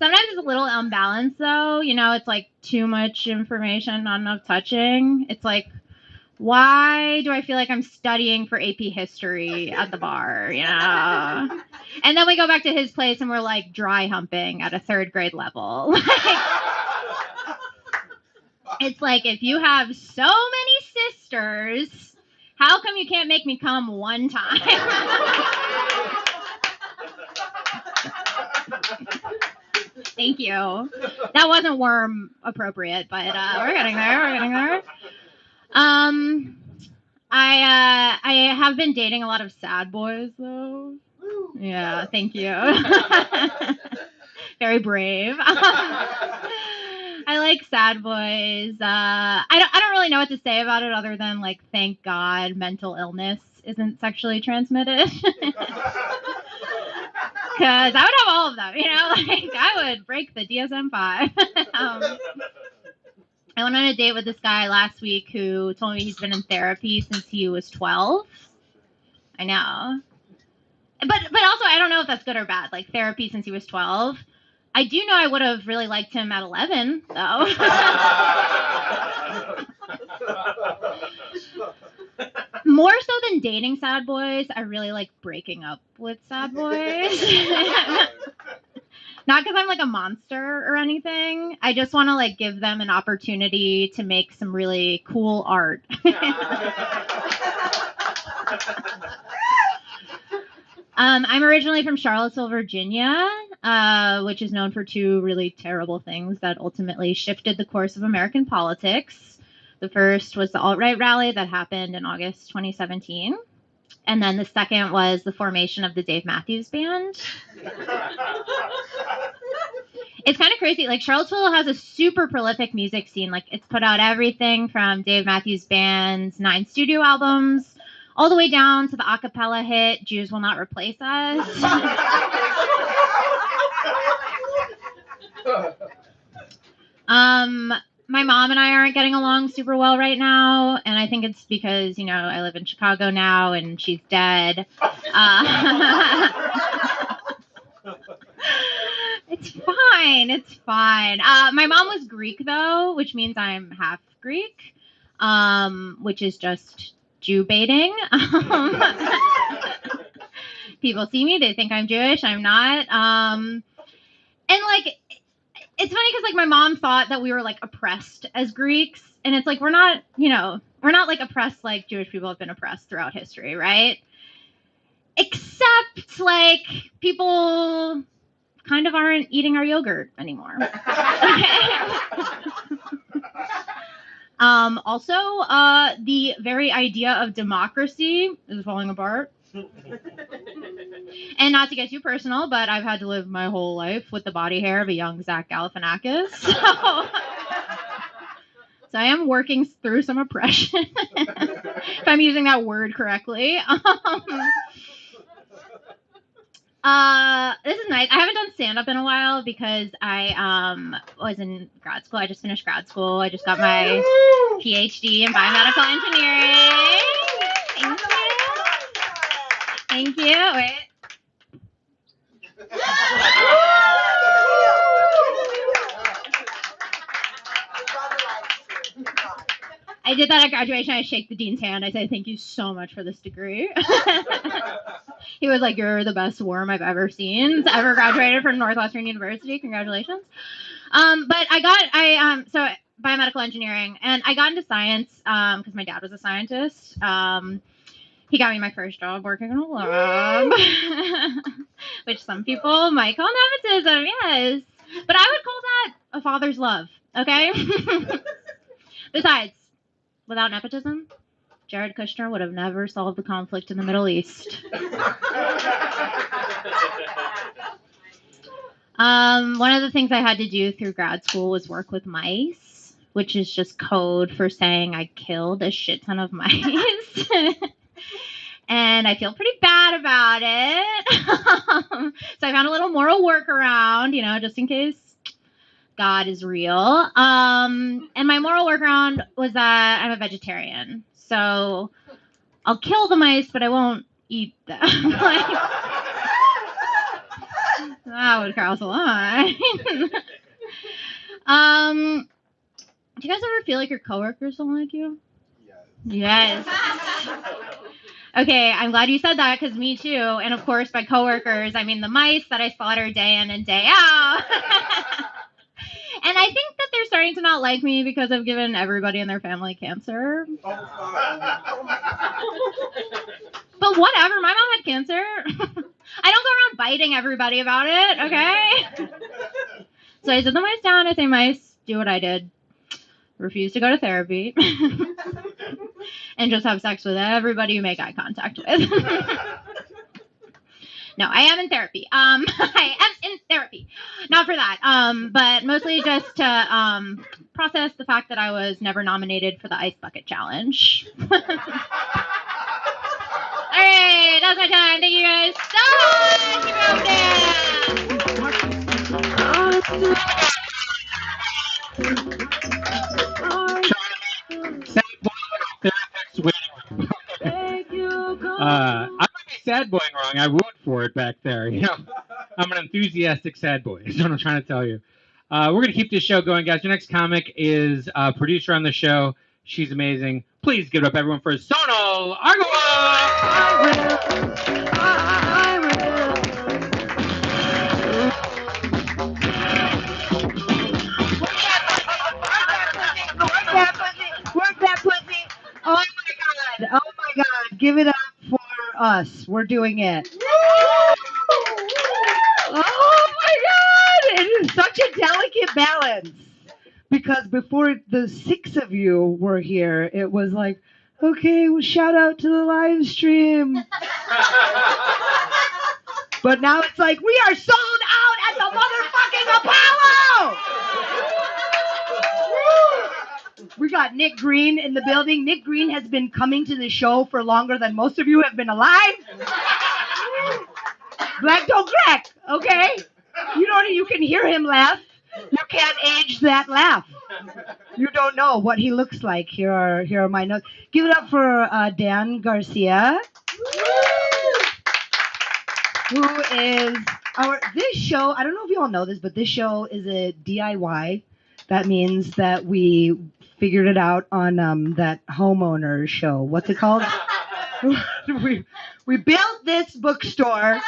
Sometimes it's a little unbalanced, though. You know, it's like too much information, not enough touching. It's like, why do I feel like I'm studying for AP history at the bar, you know? And then we go back to his place and we're like dry humping at a third grade level. It's like, if you have so many sisters, how come you can't make me come one time? Thank you. That wasn't worm appropriate, but we're getting there. I have been dating a lot of sad boys though. Yeah, thank you. Very brave. I like sad boys. I don't really know what to say about it other than like, thank God mental illness isn't sexually transmitted. Because I would have all of them, you know, like I would break the DSM-5. I went on a date with this guy last week who told me he's been in therapy since he was 12. I know. But also, I don't know if that's good or bad, like therapy since he was 12. I do know I would have really liked him at 11, though. More so than dating sad boys, I really like breaking up with sad boys. Not because I'm like a monster or anything. I just want to like give them an opportunity to make some really cool art. I'm originally from Charlottesville, Virginia, which is known for two really terrible things that ultimately shifted the course of American politics. The first was the alt-right rally that happened in August 2017. And then the second was the formation of the Dave Matthews Band. It's kind of crazy. Like, Charlottesville has a super prolific music scene. Like, it's put out everything from Dave Matthews Band's 9 studio albums all the way down to the a cappella hit Jews Will Not Replace Us. My mom and I aren't getting along super well right now, and I think it's because, you know, I live in Chicago now and she's dead. It's fine. My mom was Greek, though, which means I'm half Greek, which is just Jew baiting. People see me, they think I'm Jewish, I'm not. And, like, it's funny because, like, my mom thought that we were, like, oppressed as Greeks, and it's like, we're not, you know, we're not, like, oppressed like Jewish people have been oppressed throughout history, right? Except, like, people kind of aren't eating our yogurt anymore. Also, the very idea of democracy is falling apart. And not to get too personal, but I've had to live my whole life with the body hair of a young Zach Galifianakis. So So I am working through some oppression, if I'm using that word correctly. This is nice. I haven't done stand-up in a while because I was in grad school. I just finished grad school. I just got my PhD in biomedical engineering. Thank you. Thank you. Wait. I did that at graduation. I shake the dean's hand. I said, thank you so much for this degree. He was like, you're the best worm I've ever seen. Ever graduated from Northwestern University. Congratulations. But so biomedical engineering, and I got into science because my dad was a scientist. He got me my first job working in a lab, which some people might call nepotism, yes. But I would call that a father's love, okay? Besides, without nepotism, Jared Kushner would have never solved the conflict in the Middle East. One of the things I had to do through grad school was work with mice, which is just code for saying I killed a shit ton of mice. And I feel pretty bad about it. So I found a little moral workaround, just in case God is real. And my moral workaround was that I'm a vegetarian. So I'll kill the mice, but I won't eat them. That would cross a line. Do you guys ever feel like your coworkers don't like you? Yes. Okay, I'm glad you said that because me too. And of course, by coworkers, I mean the mice that I slaughter day in and day out. And I think that they're starting to not like me because I've given everybody in their family cancer. But whatever, my mom had cancer. I don't go around biting everybody about it, okay? So I sit the mice down, I say, mice, do what I did. Refuse to go to therapy. And just have sex with everybody you make eye contact with. No, I am in therapy. I am in therapy. Not for that. But mostly just to process the fact that I was never nominated for the Ice Bucket Challenge. All right, that's my time. Thank you guys
I'm gonna be sad boying wrong. I rooted for it back there. I'm an enthusiastic sad boy. Is what I'm trying to tell you. We're gonna keep this show going, guys. Your next comic is a producer on the show. She's amazing. Please give it up, everyone, for Sonal Argawa.
Work that pussy. Oh my God. Give it up for us. We're doing it. Oh my God. It is such a delicate balance. Because before the 6 of you were here, it was like, okay, well, shout out to the live stream. But now it's like, we are sold out at the motherfucking Apollo. We got Nick Green in the building. Nick Green has been coming to the show for longer than most of you have been alive. Black don't crack, okay? You can hear him laugh. You can't age that laugh. You don't know what he looks like. Here are my notes. Give it up for Dan Garcia, who is this show. I don't know if you all know this, but this show is a DIY. That means that we figured it out on that homeowner show. What's it called? we built this bookstore.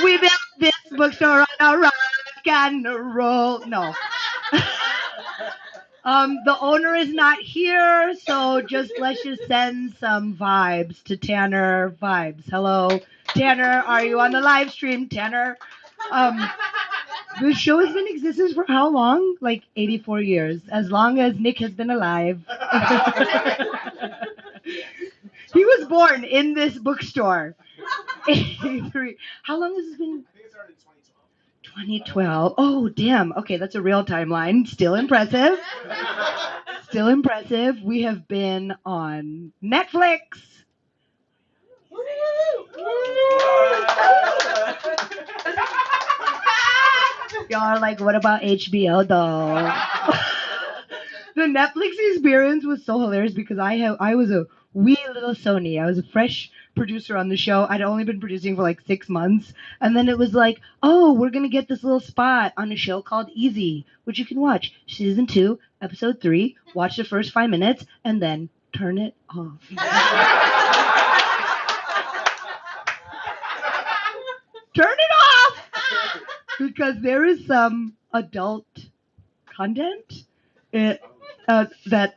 We built this bookstore on a rock and a roll. No. The owner is not here, so let's just send some vibes to Tanner Vibes. Hello, Tanner. Are you on the live stream, Tanner? The show has been in existence for how long? Like 84 years. As long as Nick has been alive. He was born in this bookstore. 83. How long has this been? I think it started in 2012. Oh, damn. Okay, that's a real timeline. Still impressive.
still impressive. We have been on Netflix. Y'all are like, what about HBO though? The Netflix experience was so hilarious because I was a wee little Sony. I was a fresh producer on the show. I'd only been producing for like 6 months. And then it was like, oh, we're going to get this little spot on a show called Easy, which you can watch season 2, episode 3, watch the first 5 minutes, and then turn it off. Turn it off! Because there is some adult content that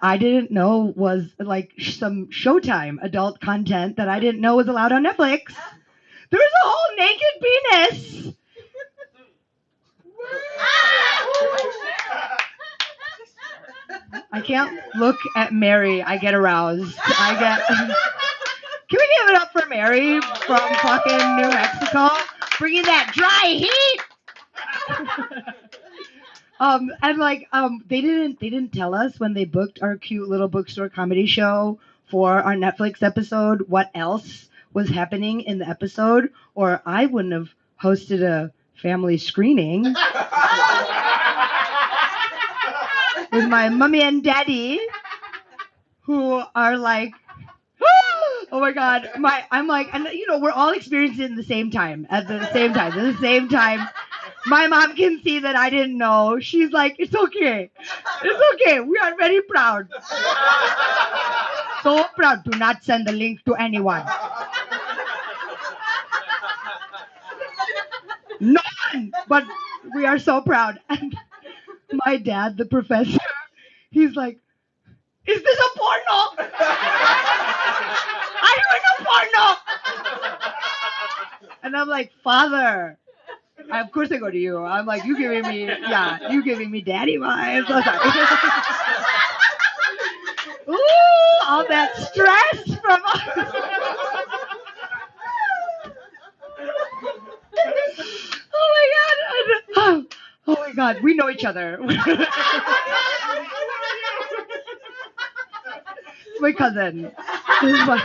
I didn't know was like some Showtime adult content that I didn't know was allowed on Netflix. There was a whole naked penis. I can't look at Mary. I get aroused. Can we give it up for Mary from fucking New Mexico? Bringing that dry heat. They didn't tell us when they booked our cute little bookstore comedy show for our Netflix episode what else was happening in the episode, or I wouldn't have hosted a family screening with my mommy and daddy, who are like, oh my god, I'm like, and you know, we're all experiencing it at the same time. My mom can see that I didn't know. She's like, it's okay. It's okay. We are very proud. So proud. Do not send the link to anyone. No one. But we are so proud. And my dad, the professor, he's like, is this a porno? Are you in a porno? And I'm like, Father. Of course I go to you. I'm like, you giving me daddy vibes. Ooh, all that stress from Oh my god, we know each other. It's my cousin. This is my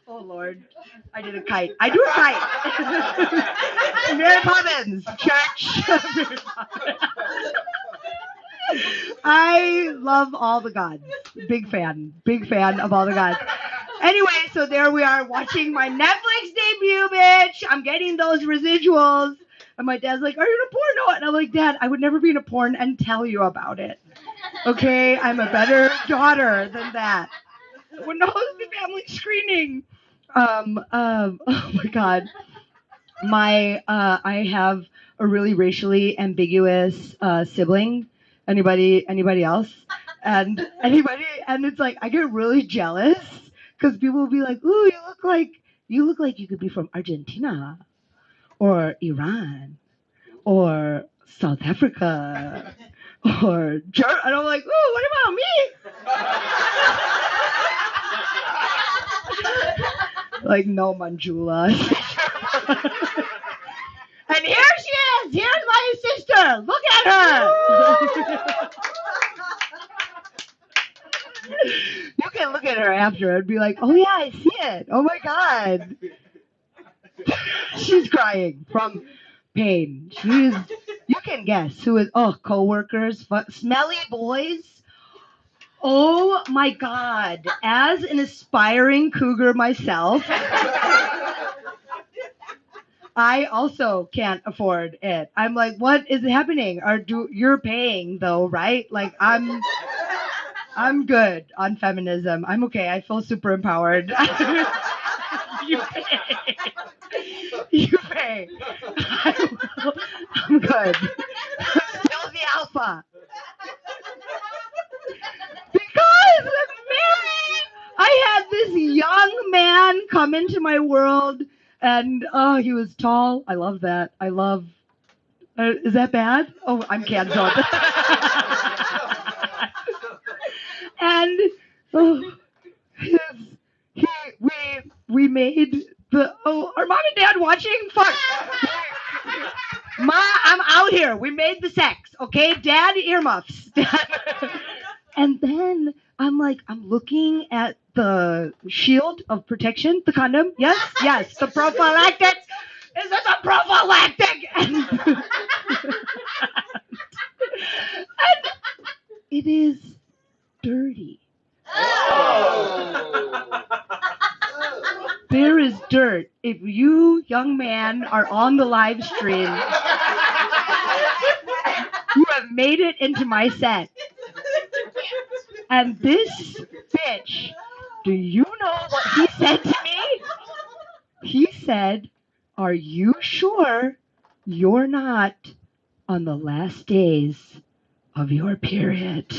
Oh Lord, I did a kite. I do a kite. Mary Poppins, church. I love all the gods. Big fan of all the gods. Anyway, so there we are watching my Netflix debut, bitch. I'm getting those residuals. And my dad's like, are you in a porno? And I'm like, Dad, I would never be in a porn and tell you about it. Okay, I'm a better daughter than that. When I was the family screening. Oh my god. I have a really racially ambiguous sibling. Anybody else? And it's like I get really jealous because people will be like, "Ooh, you look like you could be from Argentina or Iran or South Africa or Germany." And I'm like, "Ooh, what about me?" Like, no, Manjula. And here she is. Here's my sister. Look at her. You can look at her after and be like, oh yeah, I see it. Oh my god. She's crying from pain. You can guess who is, co-workers, smelly boys. Oh my god. As an aspiring cougar myself, I also can't afford it. I'm like, what is happening? You're paying though, right? Like I'm good on feminism. I'm okay. I feel super empowered. You pay. You pay. I'm good. Still the alpha. Because Mary, I had this young man come into my world, and he was tall. I love that. Is that bad? Oh, I'm canceled. And we made are mom and dad watching? Fuck. Ma, I'm out here. We made the sex, okay? Dad, earmuffs. And then I'm looking at the shield of protection, the condom. Yes, the prophylactic. Is this a prophylactic? And it is dirty. There is dirt. If you, young man, are on the live stream, you have made it into my set. And this bitch, do you know what he said to me? He said, "Are you sure you're not on the last days of your period?"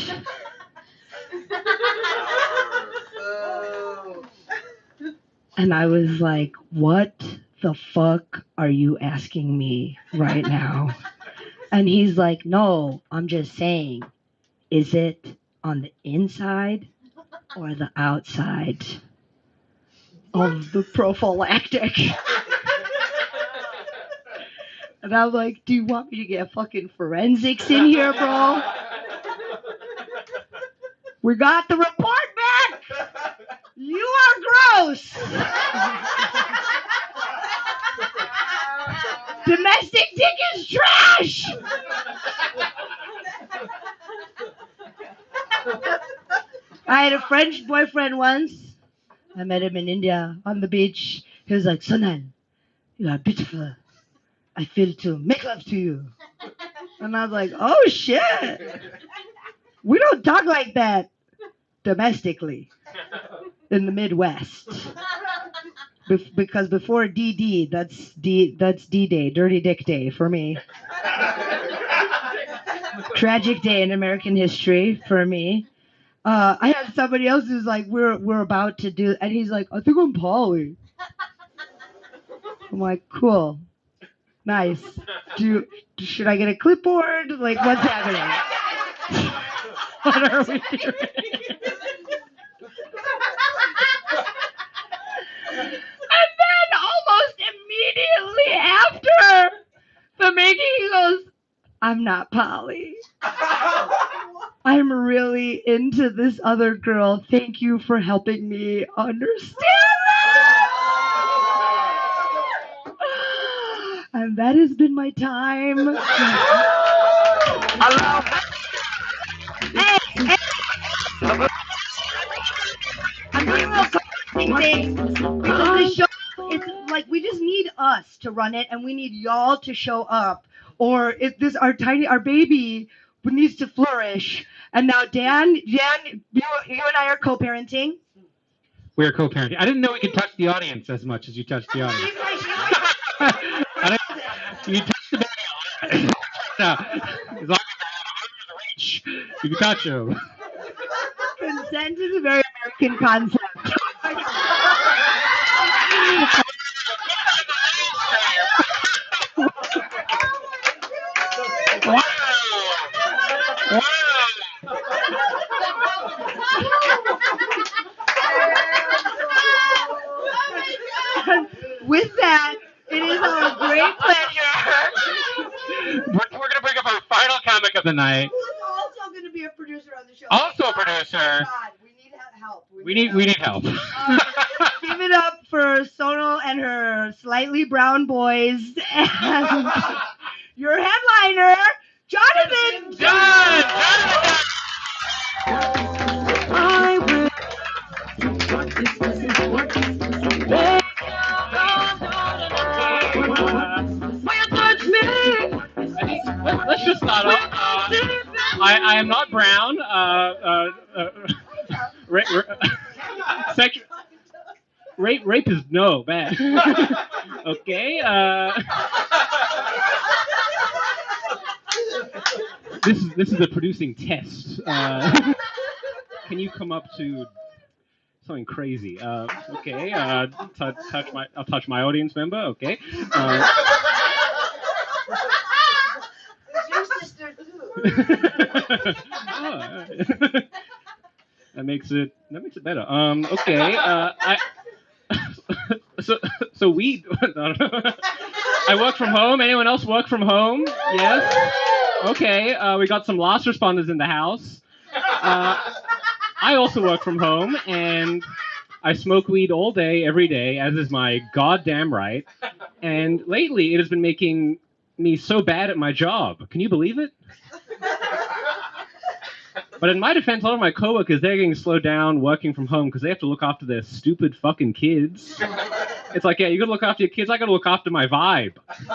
And I was like, what the fuck are you asking me right now? And he's like, no, I'm just saying, is it on the inside or the outside of the prophylactic? And I'm like, do you want me to get fucking forensics in here, bro? We got the report back. You are gross. Domestic dick is trash. I had a French boyfriend once. I met him in India on the beach. He was like, Sonal, you are beautiful. I feel to make love to you. And I was like, oh shit. We don't talk like that domestically in the Midwest. Because before DD, that's D-Day, Dirty Dick Day for me. Tragic day in American history for me. I had somebody else who's like, we're about to do, and he's like, I think I'm poly. I'm like, cool, nice. Should I get a clipboard? Like, what's happening? What are we doing? And then almost immediately after the making, he goes, I'm not poly. I'm really into this other girl. Thank you for helping me understand that. And that has been my time. Hey. I'm doing real quick things because the show, it's like we just need us to run it, and we need y'all to show up. Or if this our baby needs to flourish. And now Dan, you and I are co-parenting.
We are co-parenting. I didn't know we could touch the audience as much as you touched the audience. You touched the baby. No, as long as they're under the reach, you can touch them.
Consent is a very American concept. With that, it is our great pleasure.
We're going to bring up our final comic of the night.
Who's also going to be a producer on the show?
Also a producer.
Oh God, we need help.
We need help.
Give it up for Sonal and her slightly brown boys and your headliner, Jonathan Dunn.
I will. What is pussy? What is pussy? Will you touch me?
Let's just start off. I am not brown. Rape is no bad. Okay. This is a producing test. Can you come up to something crazy? Okay. I'll touch my audience member. Okay. Oh, that makes it better. Okay. So weed. I work from home. Anyone else work from home? Yes. Okay. We got some last responders in the house. I also work from home, and I smoke weed all day, every day, as is my goddamn right. And lately, it has been making me so bad at my job. Can you believe it? But in my defense, a lot of my coworkers, they're getting slowed down working from home because they have to look after their stupid fucking kids. It's like, yeah, you gotta look after your kids, I gotta look after my vibe. If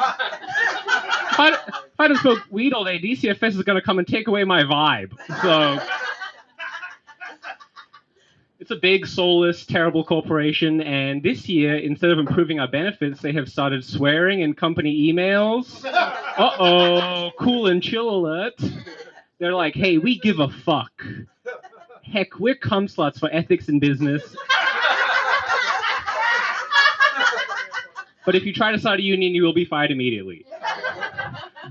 I don't smoke weed all day, DCFS is gonna come and take away my vibe. So it's a big, soulless, terrible corporation, and this year, instead of improving our benefits, they have started swearing in company emails. Uh-oh, cool and chill alert. They're like, hey, we give a fuck. Heck, we're cum sluts for ethics in business. But if you try to start a union, you will be fired immediately.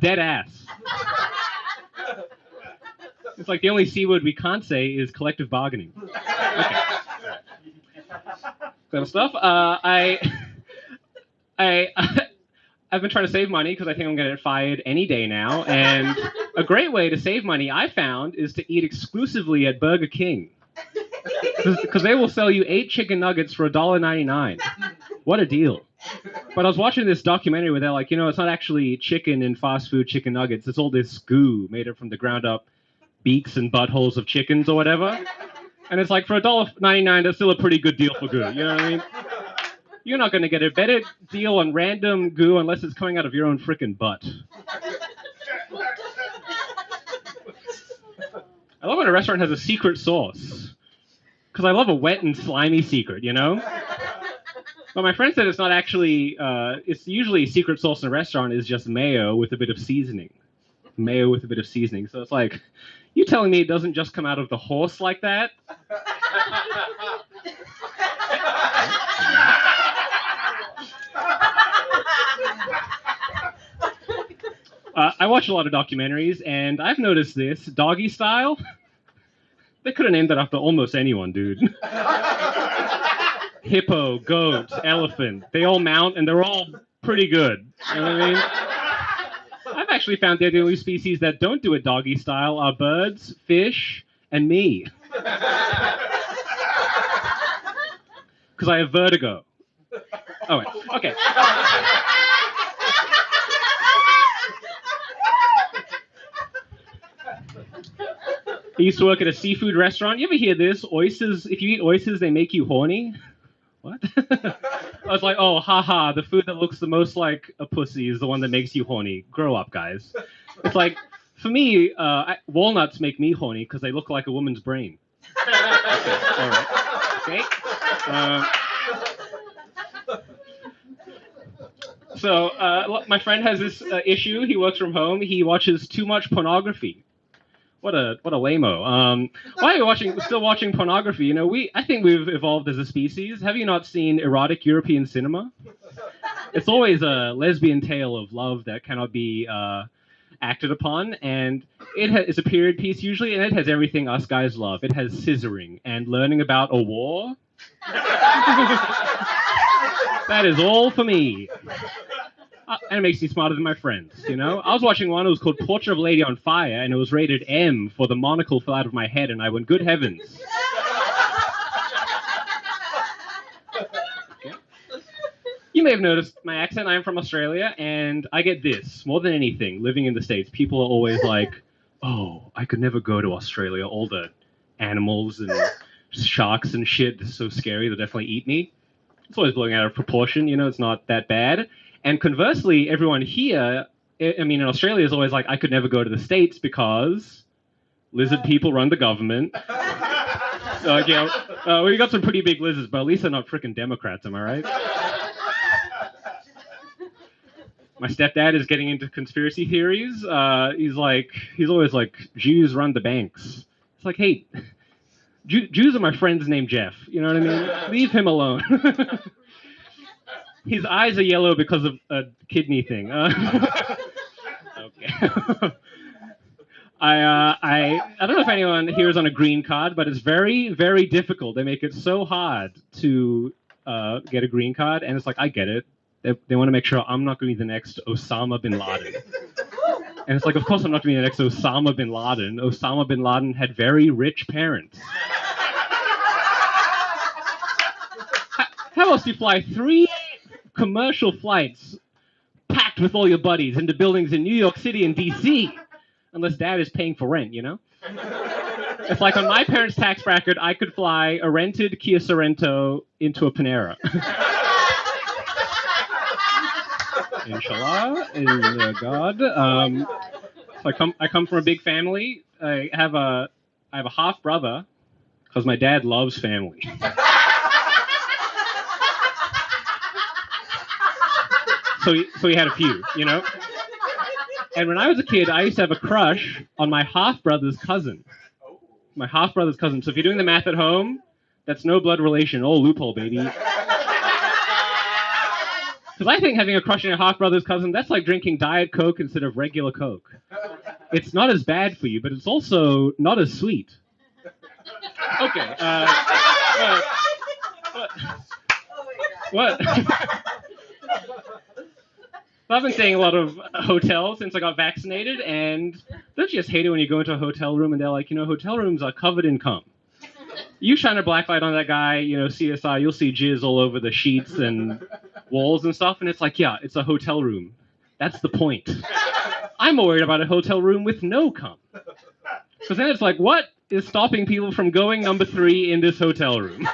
Dead ass. It's like the only C word we can't say is collective bargaining. Okay. Clever stuff. I've been trying to save money because I think I'm going to get fired any day now. And a great way to save money I found is to eat exclusively at Burger King. Because they will sell you 8 chicken nuggets for $1.99. What a deal. But I was watching this documentary where they're like, it's not actually chicken in fast food chicken nuggets. It's all this goo made up from the ground up beaks and buttholes of chickens or whatever. And it's like, for $1.99, that's still a pretty good deal for goo. You know what I mean? You're not going to get a better deal on random goo unless it's coming out of your own frickin' butt. I love when a restaurant has a secret sauce. Because I love a wet and slimy secret, But my friend said it's not actually, it's usually secret sauce in a restaurant is just mayo with a bit of seasoning. Mayo with a bit of seasoning. So it's like, you telling me it doesn't just come out of the horse like that? I watch a lot of documentaries, and I've noticed this. Doggy Style? They could have named that after almost anyone, dude. Hippo, goat, elephant. They all mount, and they're all pretty good. You know what I mean? I've actually found they're the only species that don't do it doggy style are birds, fish, and me. Because I have vertigo. Oh, wait. Okay. I used to work at a seafood restaurant. You ever hear this? Oysters, if you eat oysters, they make you horny? What? I was like, oh, haha, the food that looks the most like a pussy is the one that makes you horny. Grow up, guys. It's like, for me, walnuts make me horny because they look like a woman's brain. Okay, all right. Okay. So, my friend has this issue. He works from home. He watches too much pornography. What a lame-o. Why are you still watching pornography? I think we've evolved as a species. Have you not seen erotic European cinema? It's always a lesbian tale of love that cannot be acted upon, and it's a period piece usually, and it has everything us guys love. It has scissoring and learning about a war. That is all for me. And it makes me smarter than my friends, I was watching one, it was called Portrait of a Lady on Fire, and it was rated M for the monocle fell out of my head, and I went, good heavens. Okay. You may have noticed my accent. I am from Australia, and I get this, more than anything, living in the States, people are always like, oh, I could never go to Australia, all the animals and sharks and shit, this is so scary, they'll definitely eat me. It's always blowing out of proportion, it's not that bad. And conversely, everyone here, in Australia is always like, I could never go to the States because lizard people run the government. So, we got some pretty big lizards, but at least they're not frickin' Democrats, am I right? My stepdad is getting into conspiracy theories. He's always like, Jews run the banks. It's like, hey, Jews are my friends named Jeff. You know what I mean? Leave him alone. His eyes are yellow because of a kidney thing. Okay. I don't know if anyone here is on a green card, but it's very, very difficult. They make it so hard to get a green card, and it's like, I get it. They want to make sure I'm not going to be the next Osama bin Laden. And it's like, of course I'm not going to be the next Osama bin Laden. Osama bin Laden had very rich parents. How else do you fly 3 commercial flights packed with all your buddies into buildings in New York City and D.C.? Unless dad is paying for rent, you know? It's like on my parents' tax bracket, I could fly a rented Kia Sorento into a Panera. Inshallah, in God. So I come from a big family. I have a half brother because my dad loves family. So he had a few, you know. And when I was a kid, I used to have a crush on my half brother's cousin. My half brother's cousin. So if you're doing the math at home, that's no blood relation. Oh, loophole, baby. Because I think having a crush on your half brother's cousin, that's like drinking Diet Coke instead of regular Coke. It's not as bad for you, but it's also not as sweet. Okay. What? I've been staying in a lot of hotels since I got vaccinated, and don't you just hate it when you go into a hotel room and they're like, hotel rooms are covered in cum. You shine a black light on that guy, CSI, you'll see jizz all over the sheets and walls and stuff, and it's like, yeah, it's a hotel room. That's the point. I'm more worried about a hotel room with no cum. Because then it's like, what is stopping people from going number 3 in this hotel room?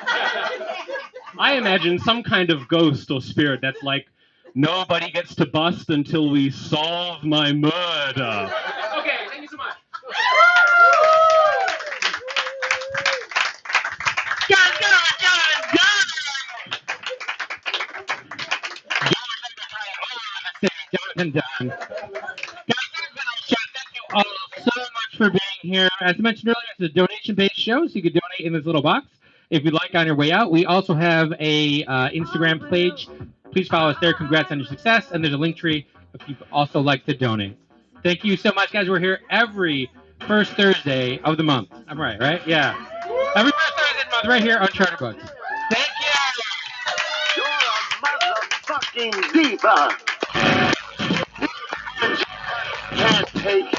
I imagine some kind of ghost or spirit that's like, nobody gets to bust until we solve my murder. Okay, thank you so much.
Jonathan Dunn. Thank you all so much for being here. As I mentioned earlier, it's a donation-based show, so you can donate in this little box if you'd like on your way out. We also have a Instagram page. Please follow us there. Congrats on your success. And there's a link tree if you'd also like to donate. Thank you so much, guys. We're here every first Thursday of the month. I'm right? Yeah. Every first Thursday of the month right here on Charter Books. Thank you.
You're a motherfucking diva. Can't take